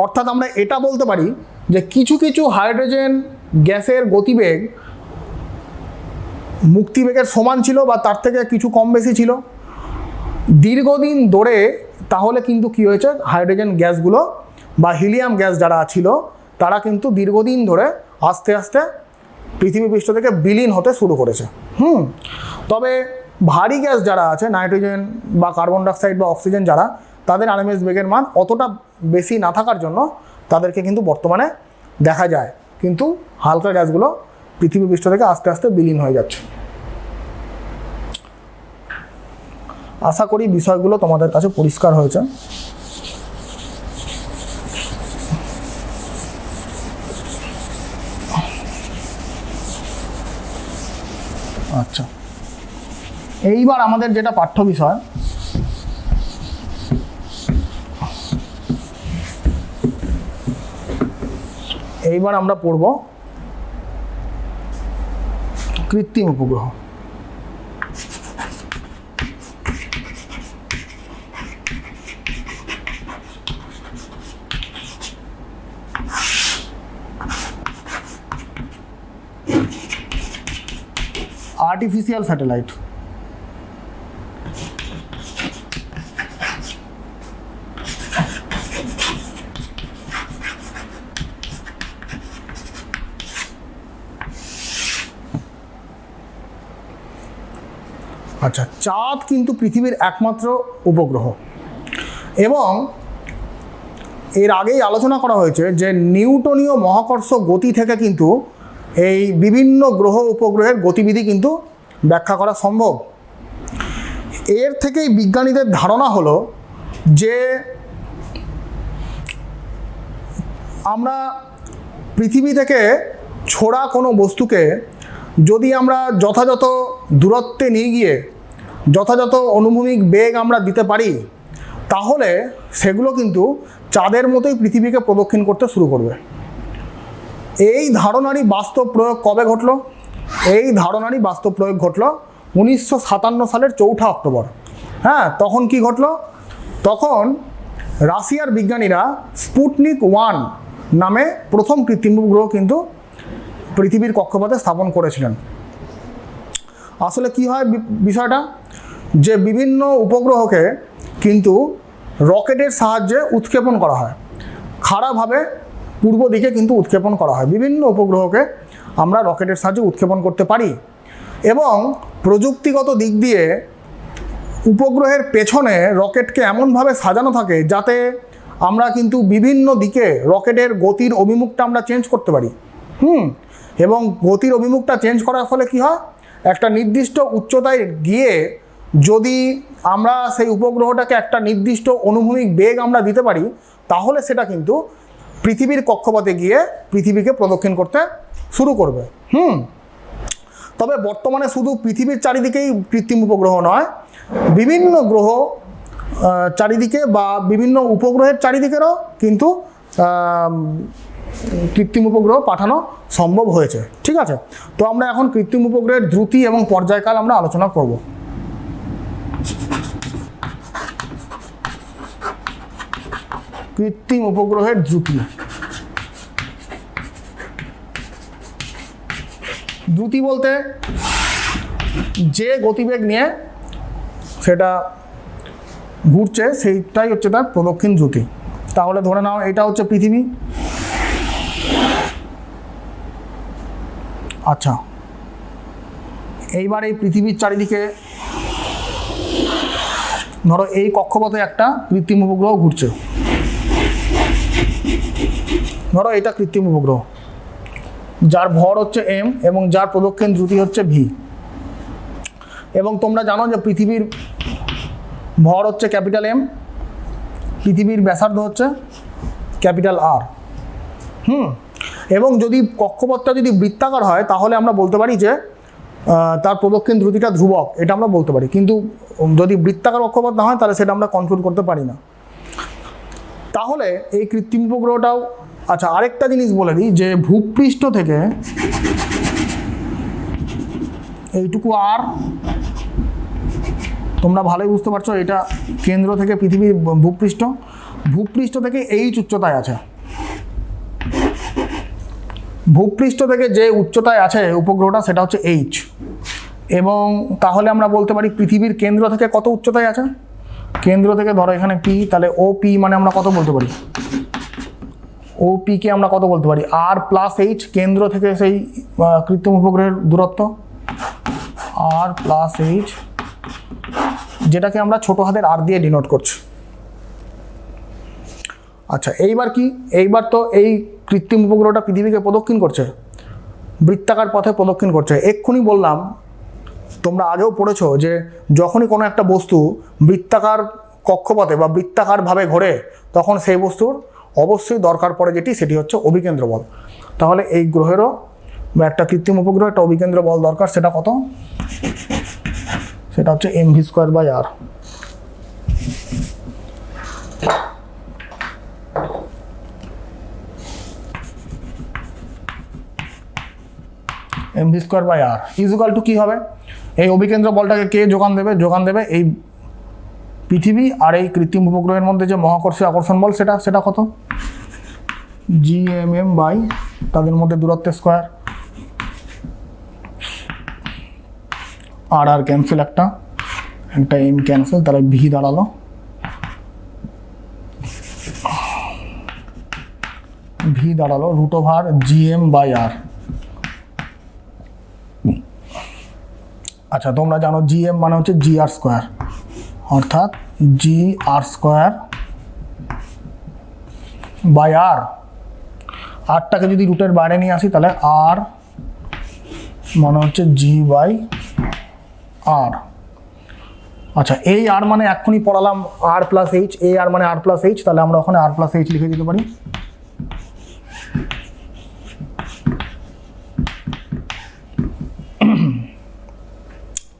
অর্থাৎ আমরা এটা বলতে পারি যে কিছু কিছু হাইড্রোজেন গ্যাসের গতিবেগ মুক্তিবেগের সমান ছিল বা তার থেকে কিছু কম বেশি ছিল দীর্ঘদিন ধরে। তাহলে কিন্তু কি হয়েছে, হাইড্রোজেন গ্যাসগুলো বা হিলিয়াম গ্যাস যারা ছিল তারা কিন্তু দীর্ঘদিন ধরে আস্তে আস্তে পৃথিবী পৃষ্ঠ থেকে বিলীন হতে শুরু করেছে। তবে ভারী গ্যাস যারা আছে, নাইট্রোজেন বা কার্বন ডাইঅক্সাইড বা অক্সিজেন যারা, তাদের আরএমএস বেগের মান অতটা বেশি না থাকার জন্য তাদেরকে কিন্তু বর্তমানে দেখা যায়, কিন্তু হালকা গ্যাসগুলো পৃথিবী পৃষ্ঠ থেকে আস্তে আস্তে বিলীন হয়ে যাচ্ছে। আশা করি বিষয়গুলো তোমাদের কাছে পরিষ্কার হয়েছে। আচ্ছা, এইবার আমাদের যেটা পাঠ্য বিষয়, এইবার আমরা পড়ব কৃত্রিম উপগ্রহ। Artificial satellite. আচ্ছা, চাঁদ কিন্তু পৃথিবীর একমাত্র উপগ্রহ, এবং এর আগেই আলোচনা করা হয়েছে যে নিউটনীয় মহাকর্ষ গতি থেকে কিন্তু এই বিভিন্ন গ্রহ উপগ্রহের গতিবিধি কিন্তু ব্যাখ্যা করা সম্ভব। এর থেকেই বিজ্ঞানীদের ধারণা হলো যে আমরা পৃথিবী থেকে ছোড়া কোনো বস্তুকে যদি আমরা যথাযথ দূরত্বে নিয়ে গিয়ে যথাযথ অনুভূমিক বেগ আমরা দিতে পারি, তাহলে সেগুলো কিন্তু চাঁদের মতোই পৃথিবীকে প্রদক্ষিণ করতে শুরু করবে। এই ধারণারই বাস্তব প্রয়োগ কবে ঘটল? এই ধারণারই বাস্তব প্রয়োগ ঘটল 1957 সালের 4 অক্টোবর। তখন কি ঘটল? তখন রাশিয়ার বিজ্ঞানীরা স্পুটনিক 1 নামে প্রথম কৃত্রিম উপগ্রহ কিন্তু পৃথিবীর কক্ষপথে স্থাপন করেছিলেন। আসলে কি হয় বিষয়টা, যে বিভিন্ন উপগ্রহকে কিন্তু রকেটের সাহায্যে উৎক্ষেপণ করা হয়, খাড়াভাবে পূর্ব দিকে কিন্তু উৎক্ষেপণ করা হয়। বিভিন্ন উপগ্রহকে আমরা রকেটের সাহায্যে উৎক্ষেপণ করতে পারি, এবং প্রযুক্তিগত দিক দিয়ে উপগ্রহের পেছনে রকেটকে এমনভাবে সাজানো থাকে যাতে আমরা কিন্তু বিভিন্ন দিকে রকেটের গতির অভিমুখটা আমরা চেঞ্জ করতে পারি। এবং গতির অভিমুখটা চেঞ্জ করার ফলে কি হয়, একটা নির্দিষ্ট উচ্চতায় গিয়ে যদি আমরা সেই উপগ্রহটাকে একটা নির্দিষ্ট অনুভূমিক বেগ আমরা দিতে পারি, তাহলে সেটা কিন্তু পৃথিবীর কক্ষপথে গিয়ে পৃথিবীকে প্রদক্ষিণ করতে শুরু করবে। তবে বর্তমানে শুধু পৃথিবীর চারিদিকেই কৃত্রিম উপগ্রহ নয়, বিভিন্ন গ্রহ চারিদিকে বা বিভিন্ন উপগ্রহের চারিদিকেরও কিন্তু কৃত্রিম উপগ্রহ পাঠানো সম্ভব হয়েছে। ঠিক আছে, তো আমরা এখন কৃত্রিম উপগ্রহের দ্রুতি এবং পর্যায়কাল আমরা আলোচনা করব। কৃত্রিম উপগ্রহের দ্রুতি। দ্রুতি বলতে যে গতিবেগ নিয়ে সেটা ঘুরছে সেইটাই হচ্ছে তার প্রদক্ষিণ দ্রুতি। তাহলে ধরে নাও এটা হচ্ছে পৃথিবী। আচ্ছা, এইবার এই পৃথিবীর চারিদিকে ধরো এই কক্ষপথে একটা কৃত্রিম উপগ্রহ ঘুরছে। ধরো এটা কৃত্রিম উপগ্রহ, যার ভর হচ্ছে m এবং যার প্রদক্ষিণ দ্রুতি হচ্ছে v। এবং তোমরা জানো যে পৃথিবীর ভর হচ্ছে ক্যাপিটাল M, পৃথিবীর ব্যাসার্ধ হচ্ছে ক্যাপিটাল R। এবং যদি কক্ষপথটা যদি বৃত্তাকার হয় তাহলে আমরা বলতে পারি যে তার প্রদক্ষিণ দ্রুতিটা ধ্রুবক, এটা আমরা বলতে পারি। কিন্তু যদি বৃত্তাকার কক্ষপথ না হয় তাহলে সেটা আমরা কন্ট্রোল করতে পারি না। তাহলে এই কৃত্রিম উপগ্রহটাও, আচ্ছা আরেকটা জিনিস বলে দিই যে ভূপৃষ্ঠ থেকে এইটুকু আর, তোমরা ভালোই বুঝতে পারছো এটা কেন্দ্র থেকে পৃথিবীর ভূপৃষ্ঠ, ভূপৃষ্ঠ থেকে এইচ উচ্চতায় আছে। ভূপৃষ্ঠ থেকে যে উচ্চতায় আছে উপগ্রহটা সেটা হচ্ছে এইচ। এবং তাহলে আমরা বলতে পারি পৃথিবীর কেন্দ্র থেকে কত উচ্চতায় আছে, কেন্দ্র থেকে ধরো এখানে পি, তাহলে ও পি মানে আমরা কত বলতে পারি ওপিকে আমরা কত বলতে পারি, আর প্লাস এইচ, কেন্দ্র থেকে সেই কৃত্রিম উপগ্রহের দূরত্ব আর প্লাস এইচ, যেটাকে আমরা ছোট হাতের আর দিয়ে ডিনোট করছি। আচ্ছা এইবার কি, এইবার তো এই কৃত্রিম উপগ্রহটা পৃথিবীকে প্রদক্ষিণ করছে, বৃত্তাকার পথে প্রদক্ষিণ করছে। এক্ষুনি বললাম, তোমরা আগেও পড়েছো যে যখনই কোনো একটা বস্তু বৃত্তাকার কক্ষপথে বা বৃত্তাকারভাবে ঘোরে, তখন সেই বস্তুর অবশ্যই দরকার পড়ে যেটি, সেটি হচ্ছে অভিকেন্দ্র বল। তাহলে এই গ্রহেরও বা একটা কৃত্রিম উপগ্রহ একটা অভিকেন্দ্র বল দরকার। সেটা কত? সেটা হচ্ছে mv²/r। mv²/r ইকুয়াল টু কি হবে, এই অভিকেন্দ্র বলটাকে কে যোগান দেবে? যোগান দেবে এই পৃথিবী আর এই কৃত্রিম উপগ্রহের মধ্যে যে মহাকর্ষীয় আকর্ষণ বল, সেটা কত? gmm বাই তাদের মধ্যে দূরত্বের স্কোয়ার। আর ক্যান্সেল, একটা এম ক্যান্সেল, তাহলে ভি দাঁড়ালো √gm/r। আচ্ছা তোমরা জানো gm মানে হচ্ছে gr², অর্থাৎ gr²/r। আরটাকে যদি রুটের বাইরে নিয়ে আসি, তাহলে আর মানে হচ্ছে g/r। আচ্ছা এই আর মানে এক্ষুনি পড়ালাম আর প্লাস এইচ, এই আর মানে আর প্লাস এইচ, তাহলে আমরা ওখানে আর প্লাস এইচ লিখে দিতে পারি।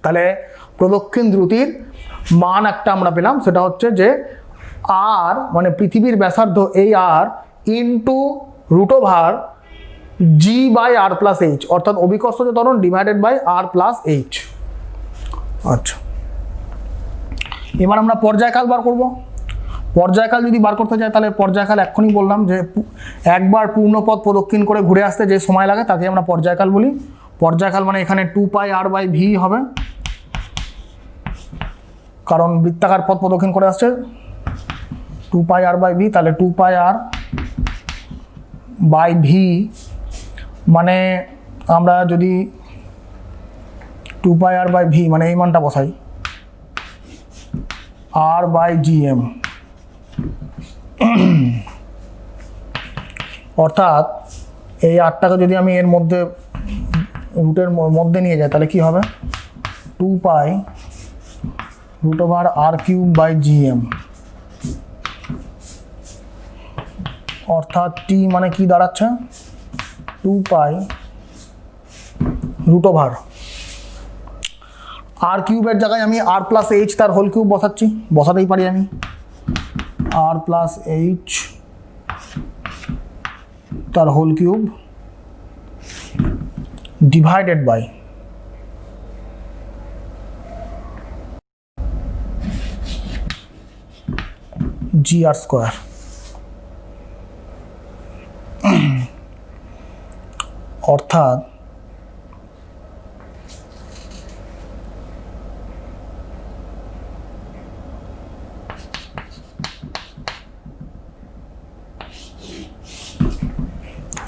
তাহলে প্রদক্ষিণ দ্রুতির মান একটা আমরা পেলাম, সেটা হচ্ছে যে আর মানে পৃথিবীর ব্যাসার্ধ এই আর ইন্টু √g/r+h, অর্থাৎ অভিকর্ষজ ত্বরণ ডিভাইডেড বাই r+h। আচ্ছা এবার আমরা পর্যায়কাল বার করব। পর্যায়কাল যদি বার করতে চাই, তাহলে পর্যায়কাল এক্ষুনি বললাম যে একবার পূর্ণপথ প্রদক্ষিণ করে ঘুরে আসতে যে সময় লাগে তাকে আমরা পর্যায়কাল বলি। পর্যায়কাল মানে এখানে 2πr/v হবে, কারণ বৃত্তাকার পথ প্রদক্ষিণ করে আসছে 2πr/v। তাহলে 2πr/v মানে আমরা যদি 2πr/v মানে এই মানটা বসাই r/gm, অর্থাৎ এই আরটাকে যদি আমি এর মধ্যে রুটের মধ্যে নিয়ে যাই, তাহলে কি হবে? 2π√r³/gm, অর্থাৎ t মানে কি দাঁড়াচ্ছে? 2π√r কিউবের জায়গায় আমি r+h তার হোল কিউব বসাতেই পারি আমি। r+h তার whole cube divided by gr²। অর্থাৎ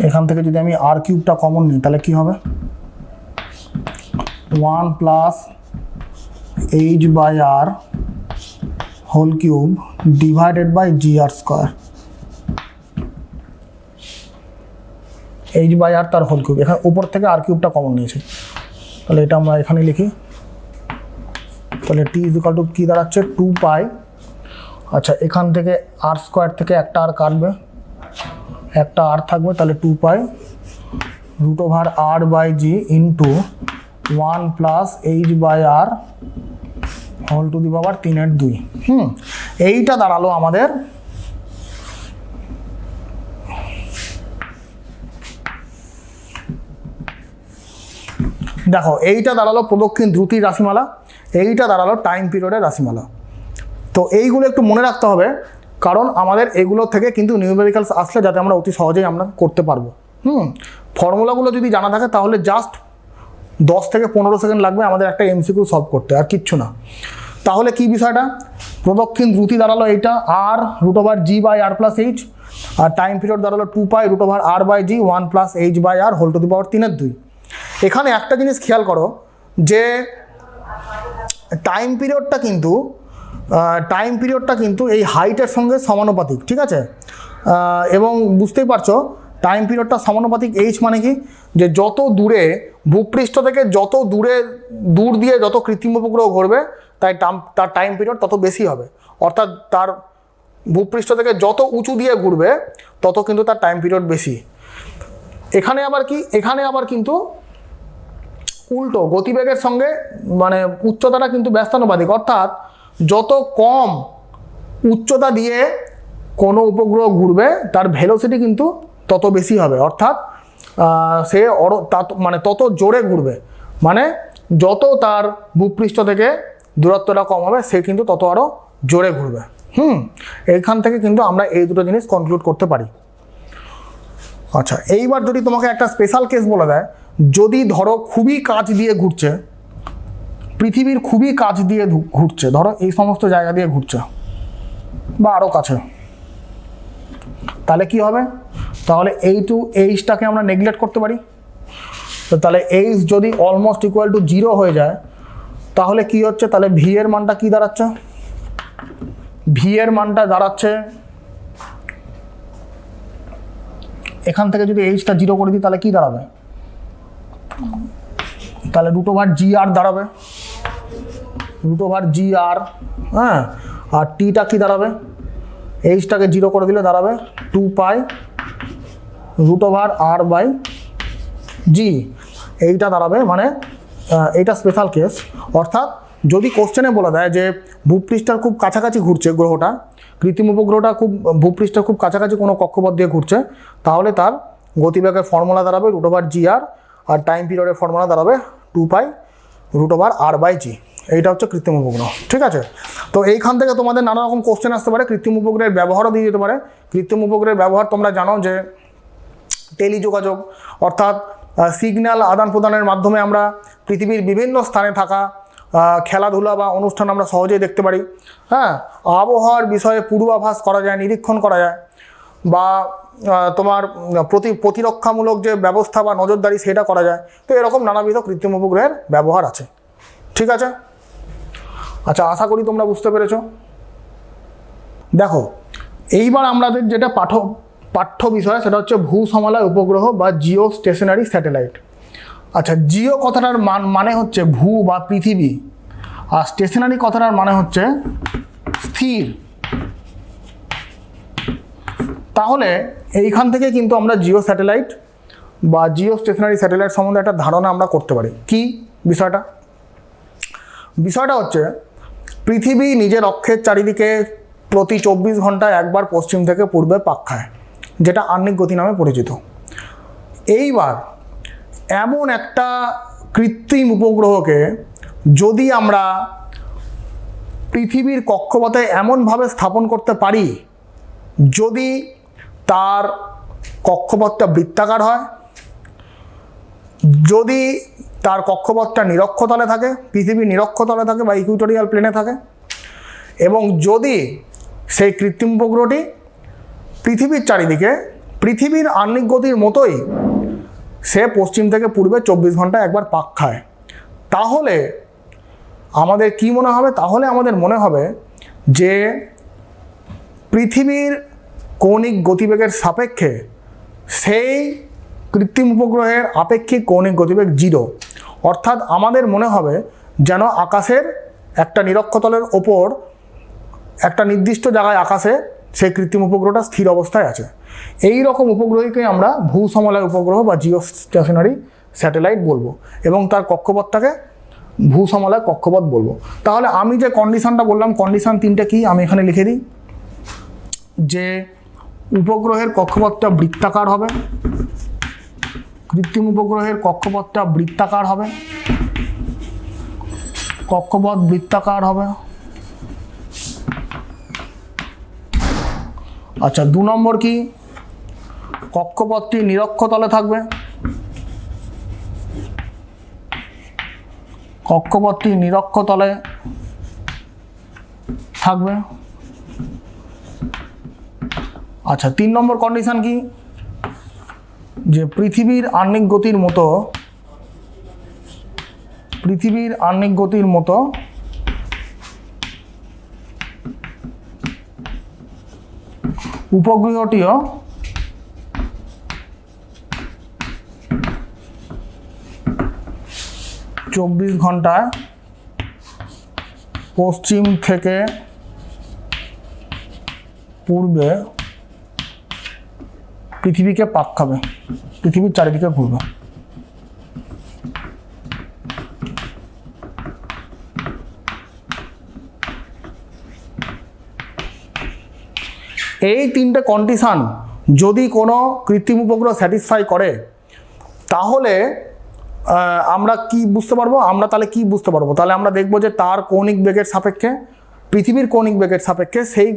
এখান থেকে যদি আমি আর কিউবটা কমন নিই, তাহলে কি হবে? 1+h/r whole cube divided by gr²। h/r তার হোল কিউব, এখানে উপর থেকে আর কিউবটা কমন নিয়েছি, তাহলে এটা আমরা এখানে লিখি। তাহলে t ইকুয়াল টু কি দাঁড়াচ্ছে? 2π। আচ্ছা এখান থেকে r² থেকে একটা আর কাটবে, একটা আর থাকবে, তাহলে 2π√r/g into 1+h/r whole to the power 3/2। এইটা দাঁড়ালো আমাদের দেখো, এইটা দাঁড়ালো প্রদক্ষিণ দ্রুতির রাশিমালা, এইটা দাঁড়ালো টাইম পিরিয়ডের রাশিমালা। তো এইগুলো একটু মনে রাখতে হবে, কারণ আমাদের এগুলো থেকে কিন্তু নিউমেরিক্যালস আসলে যাতে আমরা অতি সহজেই আমরা করতে পারবো। ফর্মুলাগুলো যদি জানা থাকে তাহলে জাস্ট 10 থেকে 15 সেকেন্ড লাগবে আমাদের একটা এমসিকিউ সলভ করতে, আর কিচ্ছু না। তাহলে কি বিষয়টা, প্রদক্ষিণ দ্রুতি দাঁড়ালো এইটা r root over g by r plus h, আর টাইম পিরিয়ড দাঁড়ালো 2 pi root over r by g 1 plus h by r whole to the power 3/2। এখানে একটা জিনিস খেয়াল করো যে টাইম পিরিয়ডটা কিন্তু এই হাইটের সঙ্গে সমানুপাতিক, ঠিক আছে। এবং বুঝতেই পারছো টাইম পিরিয়ডটা সমানুপাতিক। এইচ মানে কি, যে যত দূরে ভূপৃষ্ঠ থেকে যত দূর দিয়ে যত কৃত্রিম উপগ্রহ ঘুরবে তার টাইম পিরিয়ড তত বেশি হবে, অর্থাৎ তার ভূপৃষ্ঠ থেকে যত উঁচু দিয়ে ঘুরবে তত কিন্তু তার টাইম পিরিয়ড বেশি। এখানে আবার কিন্তু উল্টো, গতিবেগের সঙ্গে মানে উচ্চতাটা কিন্তু ব্যস্তানুপাতিক, অর্থাৎ যত কম উচ্চতা দিয়ে কোনো উপগ্রহ ঘুরবে তার ভেলোসিটি কিন্তু তত বেশি হবে, অর্থাৎ সে মানে তত জোরে ঘুরবে, মানে যত তার ভূপৃষ্ঠ থেকে দূরত্বটা কম হবে সে কিন্তু তত আরও জোরে ঘুরবে। এইখান থেকে কিন্তু আমরা এই দুটো জিনিস কনক্লুড করতে পারি। আচ্ছা, এইবার যদি তোমাকে একটা স্পেশাল কেস বলে দেয়, যদি ধরো খুবই কাছ দিয়ে ঘুরছে, পৃথিবীর খুবই কাছ দিয়ে ঘুরছে, ধরো এই সমস্ত জায়গা দিয়ে ঘুরছে বা আরও কাছে, তাহলে কি হবে, তাহলে এইচটাকে আমরা নেগলেক্ট করতে পারি। তো তাহলে এইচ যদি অলমোস্ট ইকুয়াল টু 0 হয়ে যায় তাহলে কি হচ্ছে, তাহলে ভি এর মানটা কি দাঁড়াচ্ছে, ভি এর মানটা দাঁড়াচ্ছে এখান থেকে যদি এইচটা 0 করে দিই তাহলে কি দাঁড়াবে, তাহলে রুট ওভার জি আর দাঁড়াবে, রুট ওভার জি আর, হ্যাঁ, আর টিটা কি দাঁড়াবে, এইচটাকে 0 করে দিলে দাঁড়াবে 2 pi root over r by জি, এইটা দাঁড়াবে। মানে এইটা স্পেশাল কেস, অর্থাৎ যদি কোশ্চেনে বলা দেয় যে ভূপৃষ্ঠের খুব কাছাকাছি ঘুরছে গ্রহটা, কৃত্রিম উপগ্রহটা খুব ভূপৃষ্ঠের খুব কাছাকাছি কোনো কক্ষপথ দিয়ে ঘুরছে, তাহলে তার গতিবেগের ফর্মুলা দাঁড়াবে রুট ওভার জি আর টাইম পিরিয়ডের ফর্মুলা দাঁড়াবে 2 pi root over r by জি। এইটা হচ্ছে কৃত্রিম উপগ্রহ, ঠিক আছে। তো এইখান থেকে তোমাদের নানা রকম কোশ্চেন আসতে পারে, কৃত্রিম উপগ্রহের ব্যবহারও দিয়ে যেতে পারে। কৃত্রিম উপগ্রহের ব্যবহার তোমরা জানো যে টেলিযোগাযোগ, অর্থাৎ সিগন্যাল আদান প্রদানের মাধ্যমে আমরা পৃথিবীর বিভিন্ন স্থানে থাকা খেলাধুলা বা অনুষ্ঠান আমরা সহজেই দেখতে পারি। হ্যাঁ, আবহাওয়ার বিষয়ে পূর্বাভাস করা যায়, নিরীক্ষণ করা যায়, বা তোমার প্রতিরক্ষামূলক যে ব্যবস্থা বা নজরদারি সেটা করা যায়। তো এরকম নানাবিধ কৃত্রিম উপগ্রহের ব্যবহার আছে, ঠিক আছে। আচ্ছা, আশা করি তোমরা বুঝতে পেরেছো। দেখো, এইবার আমাদের যেটা পাঠ্য বিষয় সেটা হচ্ছে ভূসমলয় উপগ্রহ বা জিও স্টেশনারি স্যাটেলাইট। আচ্ছা, জিও কথাটার মানে হচ্ছে ভূ বা পৃথিবী, আর স্টেশনারি কথাটার মানে হচ্ছে স্থির। তাহলে এইখান থেকে কিন্তু আমরা জিও স্যাটেলাইট বা জিও স্টেশনারি স্যাটেলাইট সম্বন্ধে একটা ধারণা আমরা করতে পারি। কি বিষয়টা হচ্ছে পৃথিবী নিজের অক্ষের চারিদিকে প্রতি 24 ঘন্টায় একবার পশ্চিম থেকে পূর্বে পাক খায়, যেটা আহ্নিক গতি নামে পরিচিত। এইবার এমন একটা কৃত্রিম উপগ্রহকে যদি আমরা পৃথিবীর কক্ষপথে এমনভাবে স্থাপন করতে পারি যদি তার কক্ষপথটা বৃত্তাকার হয়, যদি তার কক্ষপথটা নিরক্ষতলে থাকে, পৃথিবীর নিরক্ষতলে থাকে বা ইকুইটোরিয়াল প্লেনে থাকে, এবং যদি সেই কৃত্রিম উপগ্রহটি পৃথিবীর চারিদিকে পৃথিবীর আহ্নিক গতির মতোই সে পশ্চিম থেকে পূর্বে 24 ঘন্টায় একবার পাক খায়, তাহলে আমাদের কি মনে হবে? তাহলে আমাদের মনে হবে যে পৃথিবীর কৌণিক গতিবেগের সাপেক্ষে সেই কৃত্রিম উপগ্রহের আপেক্ষিক কৌণিক গতিবেগ 0, অর্থাৎ আমাদের মনে হবে যেন আকাশের একটা নিরক্ষতলের ওপর একটা নির্দিষ্ট জায়গায় আকাশে সেই কৃত্রিম উপগ্রহটা স্থির অবস্থায় আছে। এই রকম উপগ্রহকে আমরা ভূসমলয় উপগ্রহ বা জিও স্টেশনারি স্যাটেলাইট বলবো, এবং তার কক্ষপথটাকে ভূসমলয় কক্ষপথ বলবো। তাহলে আমি যে কন্ডিশনটা বললাম, কন্ডিশন 3টে কি আমি এখানে লিখে দিই, যে উপগ্রহের কক্ষপথটা বৃত্তাকার হবে, কৃত্রিম উপগ্রহের কক্ষপথটা বৃত্তাকার হবে, কক্ষপথ বৃত্তাকার হবে। আচ্ছা, 2 নম্বর কি, কক্ষপথটি নিরক্ষতলে থাকবে, কক্ষপথটি নিরক্ষতলে থাকবে। আচ্ছা 3 নম্বর কন্ডিশন কি, যে পৃথিবীর আহ্নিক গতির মতো উপগ্রহটিও 24 ঘন্টায় পশ্চিম থেকে পূর্বে পৃথিবীকে পাক খাবে, পৃথিবীর চারিদিকে ঘুরবে। এই 3টে কন্ডিশন যদি কোনো কৃত্রিম উপগ্রহ স্যাটিসফাই করে তাহলে আমরা কি বুঝতে পারবো, তাহলে আমরা দেখব যে তার কৌণিক বেগের সাপেক্ষে, পৃথিবীর কৌণিক বেগের সাপেক্ষে সেই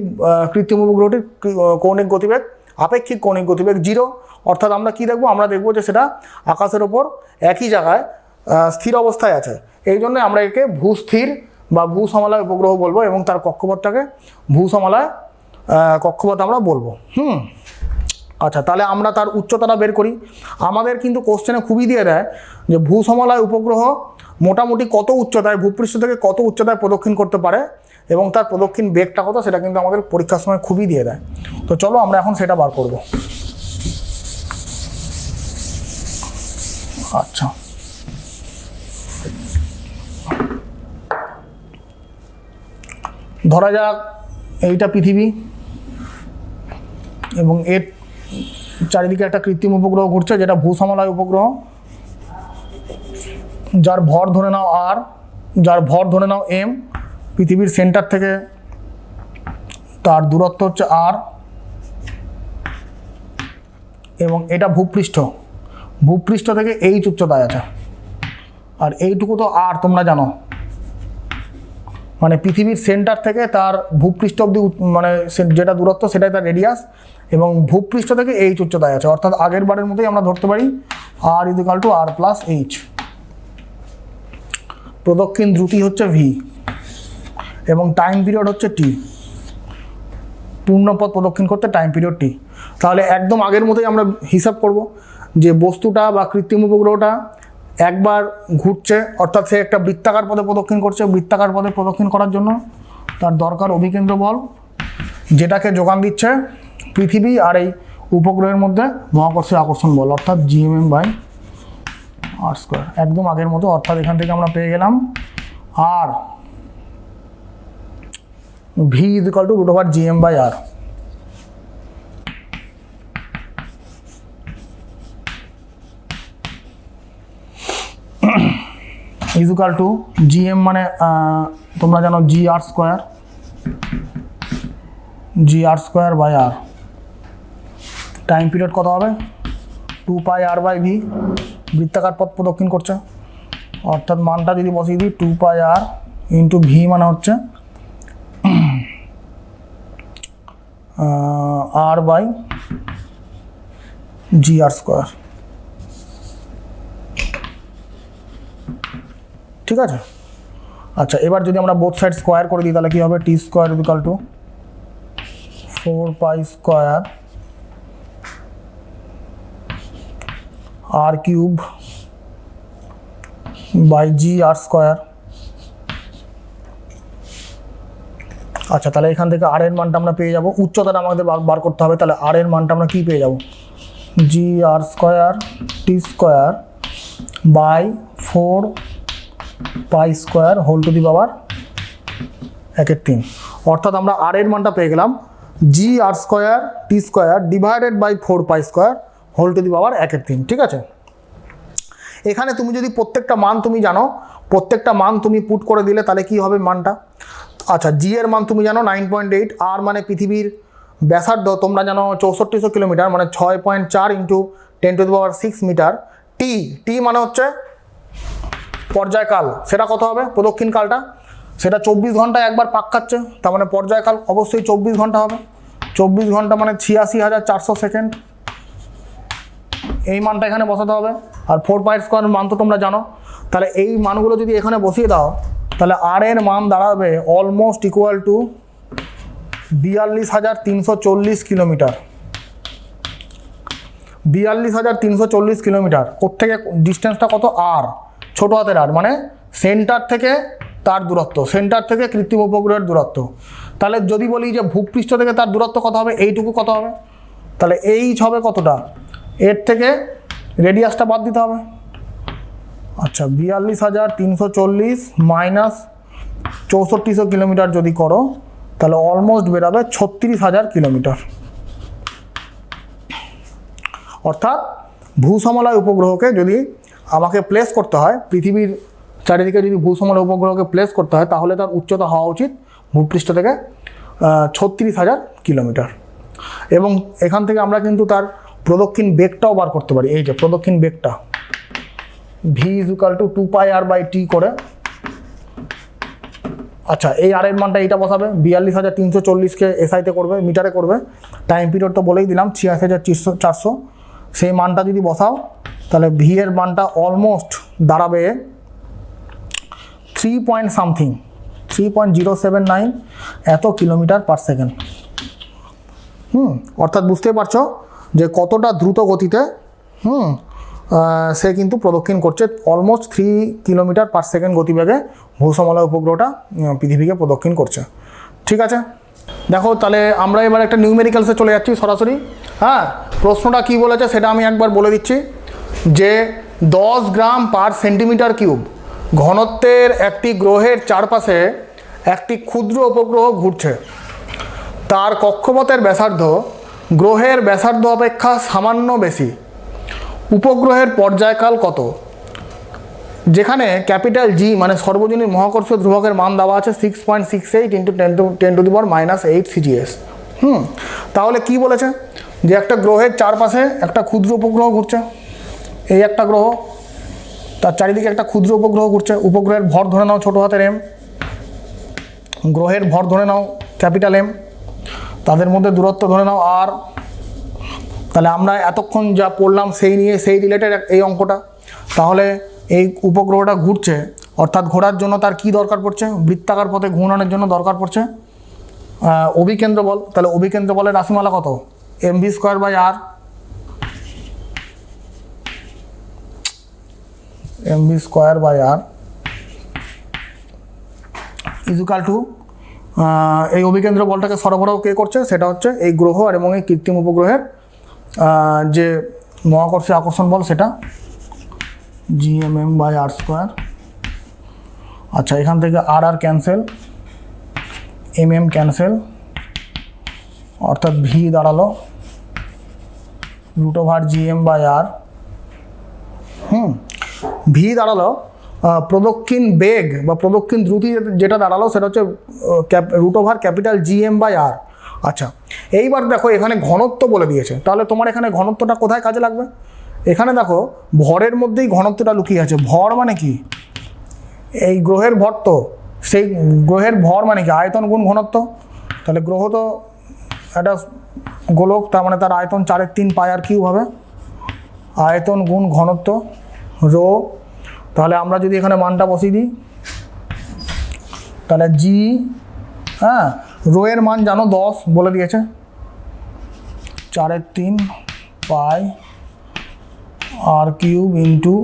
কৃত্রিম উপগ্রহটির কৌণিক গতিবেগ, আপেক্ষিক কৌণিক গতিবেগ 0। অর্থাৎ আমরা কি দেখব, আমরা দেখব যে সেটা আকাশের ওপর একই জায়গায় স্থির অবস্থায় আছে। এই জন্য আমরা একে ভূস্থির বা ভূসমলয় উপগ্রহ বলবো এবং তার কক্ষপথটাকে ভূসমলয় কক্ষপথ আমরা বলবো। আচ্ছা তাহলে আমরা তার উচ্চতাটা বের করি। আমাদের কিন্তু কোশ্চেনে খুবই দিয়ে দেয় যে ভূসমলয় উপগ্রহ মোটামুটি কত উচ্চতায়, ভূপৃষ্ঠ থেকে কত উচ্চতায় প্রদক্ষিণ করতে পারে এবং তার প্রদক্ষিণ বেগটা কত, সেটা কিন্তু আমাদের পরীক্ষার সময় খুবই দিয়ে দেয়। তো চলো আমরা এখন সেটা বার করব। আচ্ছা ধরা যাক এইটা পৃথিবী এবং এর চারিদিকে একটা কৃত্রিম উপগ্রহ ঘুরছে যেটা ভূসমলয় উপগ্রহ, যার ভর ধরে নাও আর, যার ভর ধরে নাও এম, পৃথিবীর সেন্টার থেকে তার দূরত্ব হচ্ছে আর, এবং এটা ভূপৃষ্ঠ থেকে এইচ উচ্চতায় আছে। আর এইটুকু তো আর তোমরা জানো, মানে পৃথিবীর সেন্টার থেকে তার ভূপৃষ্ঠ অবধি মানে যেটা দূরত্ব সেটাই তার রেডিয়াস, এবং ভূপৃষ্ঠ থেকে এইচ উচ্চতায় আছে। অর্থাৎ আগের বারের মতোই আমরা ধরতে পারি r equal to r plus h. প্রদক্ষিণ দ্রুতি হচ্ছে ভি এবং টাইম পিরিয়ড হচ্ছে টি, পূর্ণপথ প্রদক্ষিণ করতে টাইম পিরিয়ড টি। তাহলে একদম আগের মতোই আমরা হিসাব করব যে বস্তুটা বা কৃত্রিম উপগ্রহটা একবার ঘুরছে, অর্থাৎ সে একটা বৃত্তাকার পথে প্রদক্ষিণ করছে। বৃত্তাকার পথে প্রদক্ষিণ করার জন্য তার দরকার অভিকেন্দ্র বল, যেটাকে যোগান দিচ্ছে পৃথিবী আর এই উপগ্রহের মধ্যে মহাকর্ষীয় আকর্ষণ বল, অর্থাৎ জিএমএম বাই আর স্কোয়ার। একদম আগের মতো, অর্থাৎ এখান থেকে আমরা পেয়ে গেলাম আর v is equal to root over GM by R. Is equal to GM মানে তোমরা জানো G R square by R. Time period কত হবে, 2 পাই আর বাই ভি, বৃত্তাকার পথ প্রদক্ষিণ করছে, অর্থাৎ মানটা যদি বসিয়ে দিই 2 পাই আর ইন্টু ভি মানে হচ্ছে আর বাই জি আর স্কোয়ার। ঠিক আছে। আচ্ছা এবার যদি আমরা বোথ সাইড স্কোয়ার করে দিই তাহলে কি হবে, T square equal to 4 pi square R cube by G R square. আচ্ছা তাহলে এখান থেকে আর এর মানটা আমরা পেয়ে যাব, উচ্চতাটা আমাদের বার করতে হবে। তাহলে আর এর মানটা আমরা কি পেয়ে যাব, G R square T square by 4 pi square whole to the power 1/3। অর্থাৎ আমরা আর এর মানটা পেয়ে গেলাম G R square T square divided by 4 pi square whole to the power 1/3। ঠিক আছে। এখানে তুমি যদি প্রত্যেকটা মান তুমি জানো, প্রত্যেকটা মান তুমি পুট করে দিলে তাহলে কি হবে মানটা। আচ্ছা জি এর মান তুমি জানো 9.8, আর মানে পৃথিবীর ব্যাসার্ধ তোমরা জানো 6400 কিলোমিটার, মানে 6.4 into 10 to the power 6 metre. T মানে হচ্ছে পর্যায়কাল, সেটা কত হবে, প্রদক্ষিণ কালটা, সেটা 24 ঘন্টায় একবার পাক খাচ্ছে, তার মানে পর্যায়কাল অবশ্যই 24 ঘন্টা হবে। 24 ঘন্টা মানে 86,400 সেকেন্ড, এই মানটা এখানে বসাতে হবে। আর 4 পাই স্কোয়ার মান তো তোমরা জানো, তাহলে এই মানগুলো যদি এখানে বসিয়ে দাও তাহলে আর এর মান দাঁড়াবে almost equal two 42,340 kilometre. 42,340 kilometre. কোত্থেকে ডিস্টেন্সটা কত? আর, ছোটো হাতের আর, মানে সেন্টার থেকে তার দূরত্ব, সেন্টার থেকে কৃত্রিম উপগ্রহের দূরত্ব। তাহলে যদি বলি যে ভূপৃষ্ঠ থেকে তার দূরত্ব কত হবে, এইটুকু কত হবে, তাহলে এইচ হবে কতটা, এর থেকে রেডিয়াসটা বাদ দিতে হবে। আচ্ছা, 42,340 মাইনাস 6400 কিলোমিটার যদি করো, তাহলে অলমোস্ট বেরাবে 36,000 কিলোমিটার। অর্থাৎ ভূসমলয় উপগ্রহকে যদি আমাকে প্লেস করতে হয়, পৃথিবীর চারিদিকে যদি ভূসমলয় উপগ্রহকে প্লেস করতে হয়, তাহলে তার উচ্চতা হওয়া উচিত ভূপৃষ্ঠ থেকে 36,000 কিলোমিটার। এবং এখান থেকে আমরা কিন্তু তার প্রদক্ষিণ বেগটাও বার করতে পারি। এই যে প্রদক্ষিণ বেগটা, v is equal to 2πr/t করে। আচ্ছা, এই আর এর মানটা এইটা বসাবে, 42,340কে এসআইতে করবে, মিটারে করবে, টাইম পিরিয়ড তো বলেই দিলাম 86,400। সেই মানটা যদি বসাও, তাহলে ভি এর মানটা অলমোস্ট দাঁড়াবে 3.079 এত কিলোমিটার পার সেকেন্ড। অর্থাৎ বুঝতে পারছো যে কতটা দ্রুত গতিতে সে কিন্তু প্রদক্ষিণ করছে। অলমোস্ট 3 কিলোমিটার পার সেকেন্ড গতিবেগে ভূসমলয় উপগ্রহটা পৃথিবীকে প্রদক্ষিণ করছে। ঠিক আছে, দেখো তাহলে আমরা এবার একটা নিউমেরিক্যালসে চলে যাচ্ছি সরাসরি। হ্যাঁ, প্রশ্নটা কী বলেছে সেটা আমি একবার বলে দিচ্ছি, যে 10 গ্রাম পার সেন্টিমিটার কিউব ঘনত্বের একটি গ্রহের চারপাশে একটি ক্ষুদ্র উপগ্রহ ঘুরছে। তার কক্ষপথের ব্যাসার্ধ গ্রহের ব্যাসার্ধ অপেক্ষা সামান্য বেশি। উপগ্রহের পর্যায়কাল কত? যেখানে ক্যাপিটাল জি মানে সর্বজনীন মহাকর্ষীয় ধ্রুবকের মান দেওয়া আছে 6.68 × 10⁻⁸ CGS। তাহলে কি বলেছে, যে একটা গ্রহের চারপাশে একটা ক্ষুদ্র উপগ্রহ ঘুরছে। এই একটা গ্রহ, তার চারিদিকে একটা ক্ষুদ্র উপগ্রহ ঘুরছে। উপগ্রহের ভর ধরে নাও ছোটো হাতের এম, গ্রহের ভর ধরে নাও ক্যাপিটাল এম, তাদের মধ্যে দূরত্ব ধরে নাও আর। তাহলে আমরা এতক্ষণ যা পড়লাম সেই নিয়ে সেই রিলেটেড এই অঙ্কটা। তাহলে এই উপগ্রহটা ঘুরছে, অর্থাৎ ঘোরার জন্য তার কি দরকার পড়ছে? বৃত্তাকার পথে ঘূর্ণনের জন্য দরকার পড়ছে অভিকেন্দ্র বল। তাহলে অভিকেন্দ্র বলের রাশিমালা কত? mv²/r, mv²/r ইজুকাল টু, এই অভিকেন্দ্র বলটাকে সরবরাহ কে করছে? সেটা হচ্ছে এই গ্রহ আর এবং এই কৃত্রিম উপগ্রহের যে মহাকর্ষীয় আকর্ষণ বল, সেটা gmm/r²। আচ্ছা, এখান থেকে আর আর ক্যান্সেল, mm ক্যান্সেল, অর্থাৎ ভি দাঁড়ালো √gm/r। ভি দাঁড়ালো প্রদক্ষিণ বেগ বা প্রদক্ষিণ দ্রুতি যেটা দাঁড়ালো সেটা হচ্ছে √GM/r। আচ্ছা, এইবার দেখো এখানে ঘনত্ব বলে দিয়েছে, তাহলে তোমার এখানে ঘনত্বটা কোথায় কাজে লাগবে? এখানে দেখো ভরের মধ্যেই ঘনত্বটা লুকিয়ে আছে। ভর মানে কি? এই গ্রহের ভর, তো সেই গ্রহের ভর মানে কি? আয়তন গুণ ঘনত্ব। তাহলে গ্রহ তো একটা গোলক, তার মানে তার আয়তন 4/3πr³ হবে, আয়তন গুণ ঘনত্ব রো। তাহলে আমরা যদি এখানে মানটা বসিয়ে দিই, তাহলে জি, রো এর মান জানো 10 বলে দিয়েছে, 4/3πr³ ইন্টু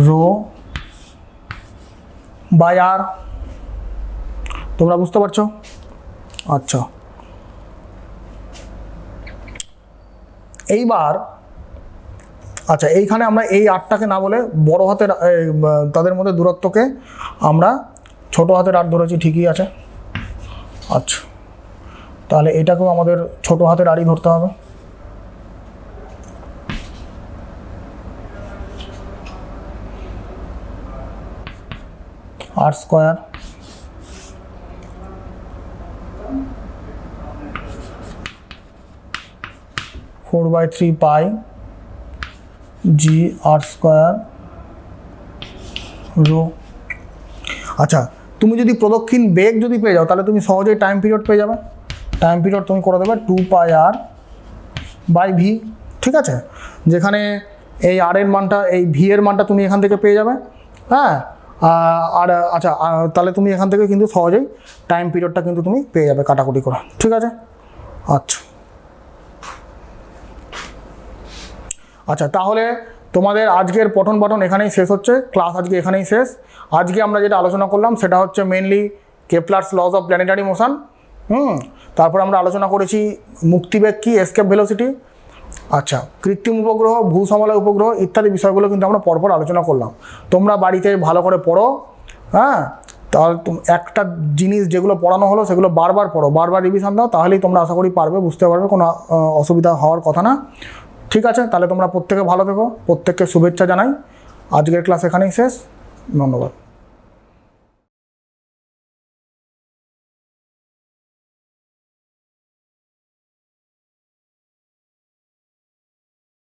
ρ/r। তোমরা বুঝতে পারছো? আচ্ছা, এইবার আচ্ছা এইখানে আমরা এই আটটাকে না বলে বড় হাতের তাদের মধ্যে দূরত্বকে আমরা ছোট হাতের আট ধরেছি, ঠিকই আছে। আচ্ছা, তাহলে এটাকেও আমাদের ছোট হাতের আড়ই ধরতে হবে। r² 4/3π gr² rho. আচ্ছা, তুমি যদি প্রদক্ষিণ বেগ যদি পেয়ে যাও, তাহলে তুমি সহজেই টাইম পিরিয়ড পেয়ে যাবে। টাইম পিরিয়ড তুমি করে দেবে 2πr/v। ঠিক আছে, যেখানে এই আর এর মানটা, এই ভি এর মানটা তুমি এখান থেকে পেয়ে যাবে। হ্যাঁ, আর আচ্ছা তাহলে তুমি এখান থেকে কিন্তু সহজেই টাইম পিরিয়ডটা কিন্তু তুমি পেয়ে যাবে কাটাকুটি করে, ঠিক আছে? আচ্ছা আচ্ছা, তাহলে তোমাদের আজকের পঠন পাঠন এখানেই শেষ হচ্ছে, ক্লাস আজকে এখানেই শেষ। আজকে আমরা যেটা আলোচনা করলাম সেটা হচ্ছে mainly Kepler's laws of planetary motion. তারপর আমরা আলোচনা করেছি মুক্তিবেগ কি, এসকেপ ভেলোসিটি। আচ্ছা, কৃত্রিম উপগ্রহ, ভূসমলয় উপগ্রহ ইত্যাদি বিষয়গুলো কিন্তু আমরা পরপর আলোচনা করলাম। তোমরা বাড়িতে ভালো করে পড়ো, হ্যাঁ? তাহলে একটা জিনিস যেগুলো পড়ানো হলো সেগুলো বারবার পড়ো, বারবার রিভিশন দাও, তাহলেই তোমরা আশা করি পারবে, বুঝতে পারবে, কোনো অসুবিধা হওয়ার কথা না। ঠিক আছে, তাহলে তোমরা প্রত্যেকে ভালো থেকো, প্রত্যেককে শুভেচ্ছা জানাই। আজকের ক্লাস এখানেই শেষ, ধন্যবাদ।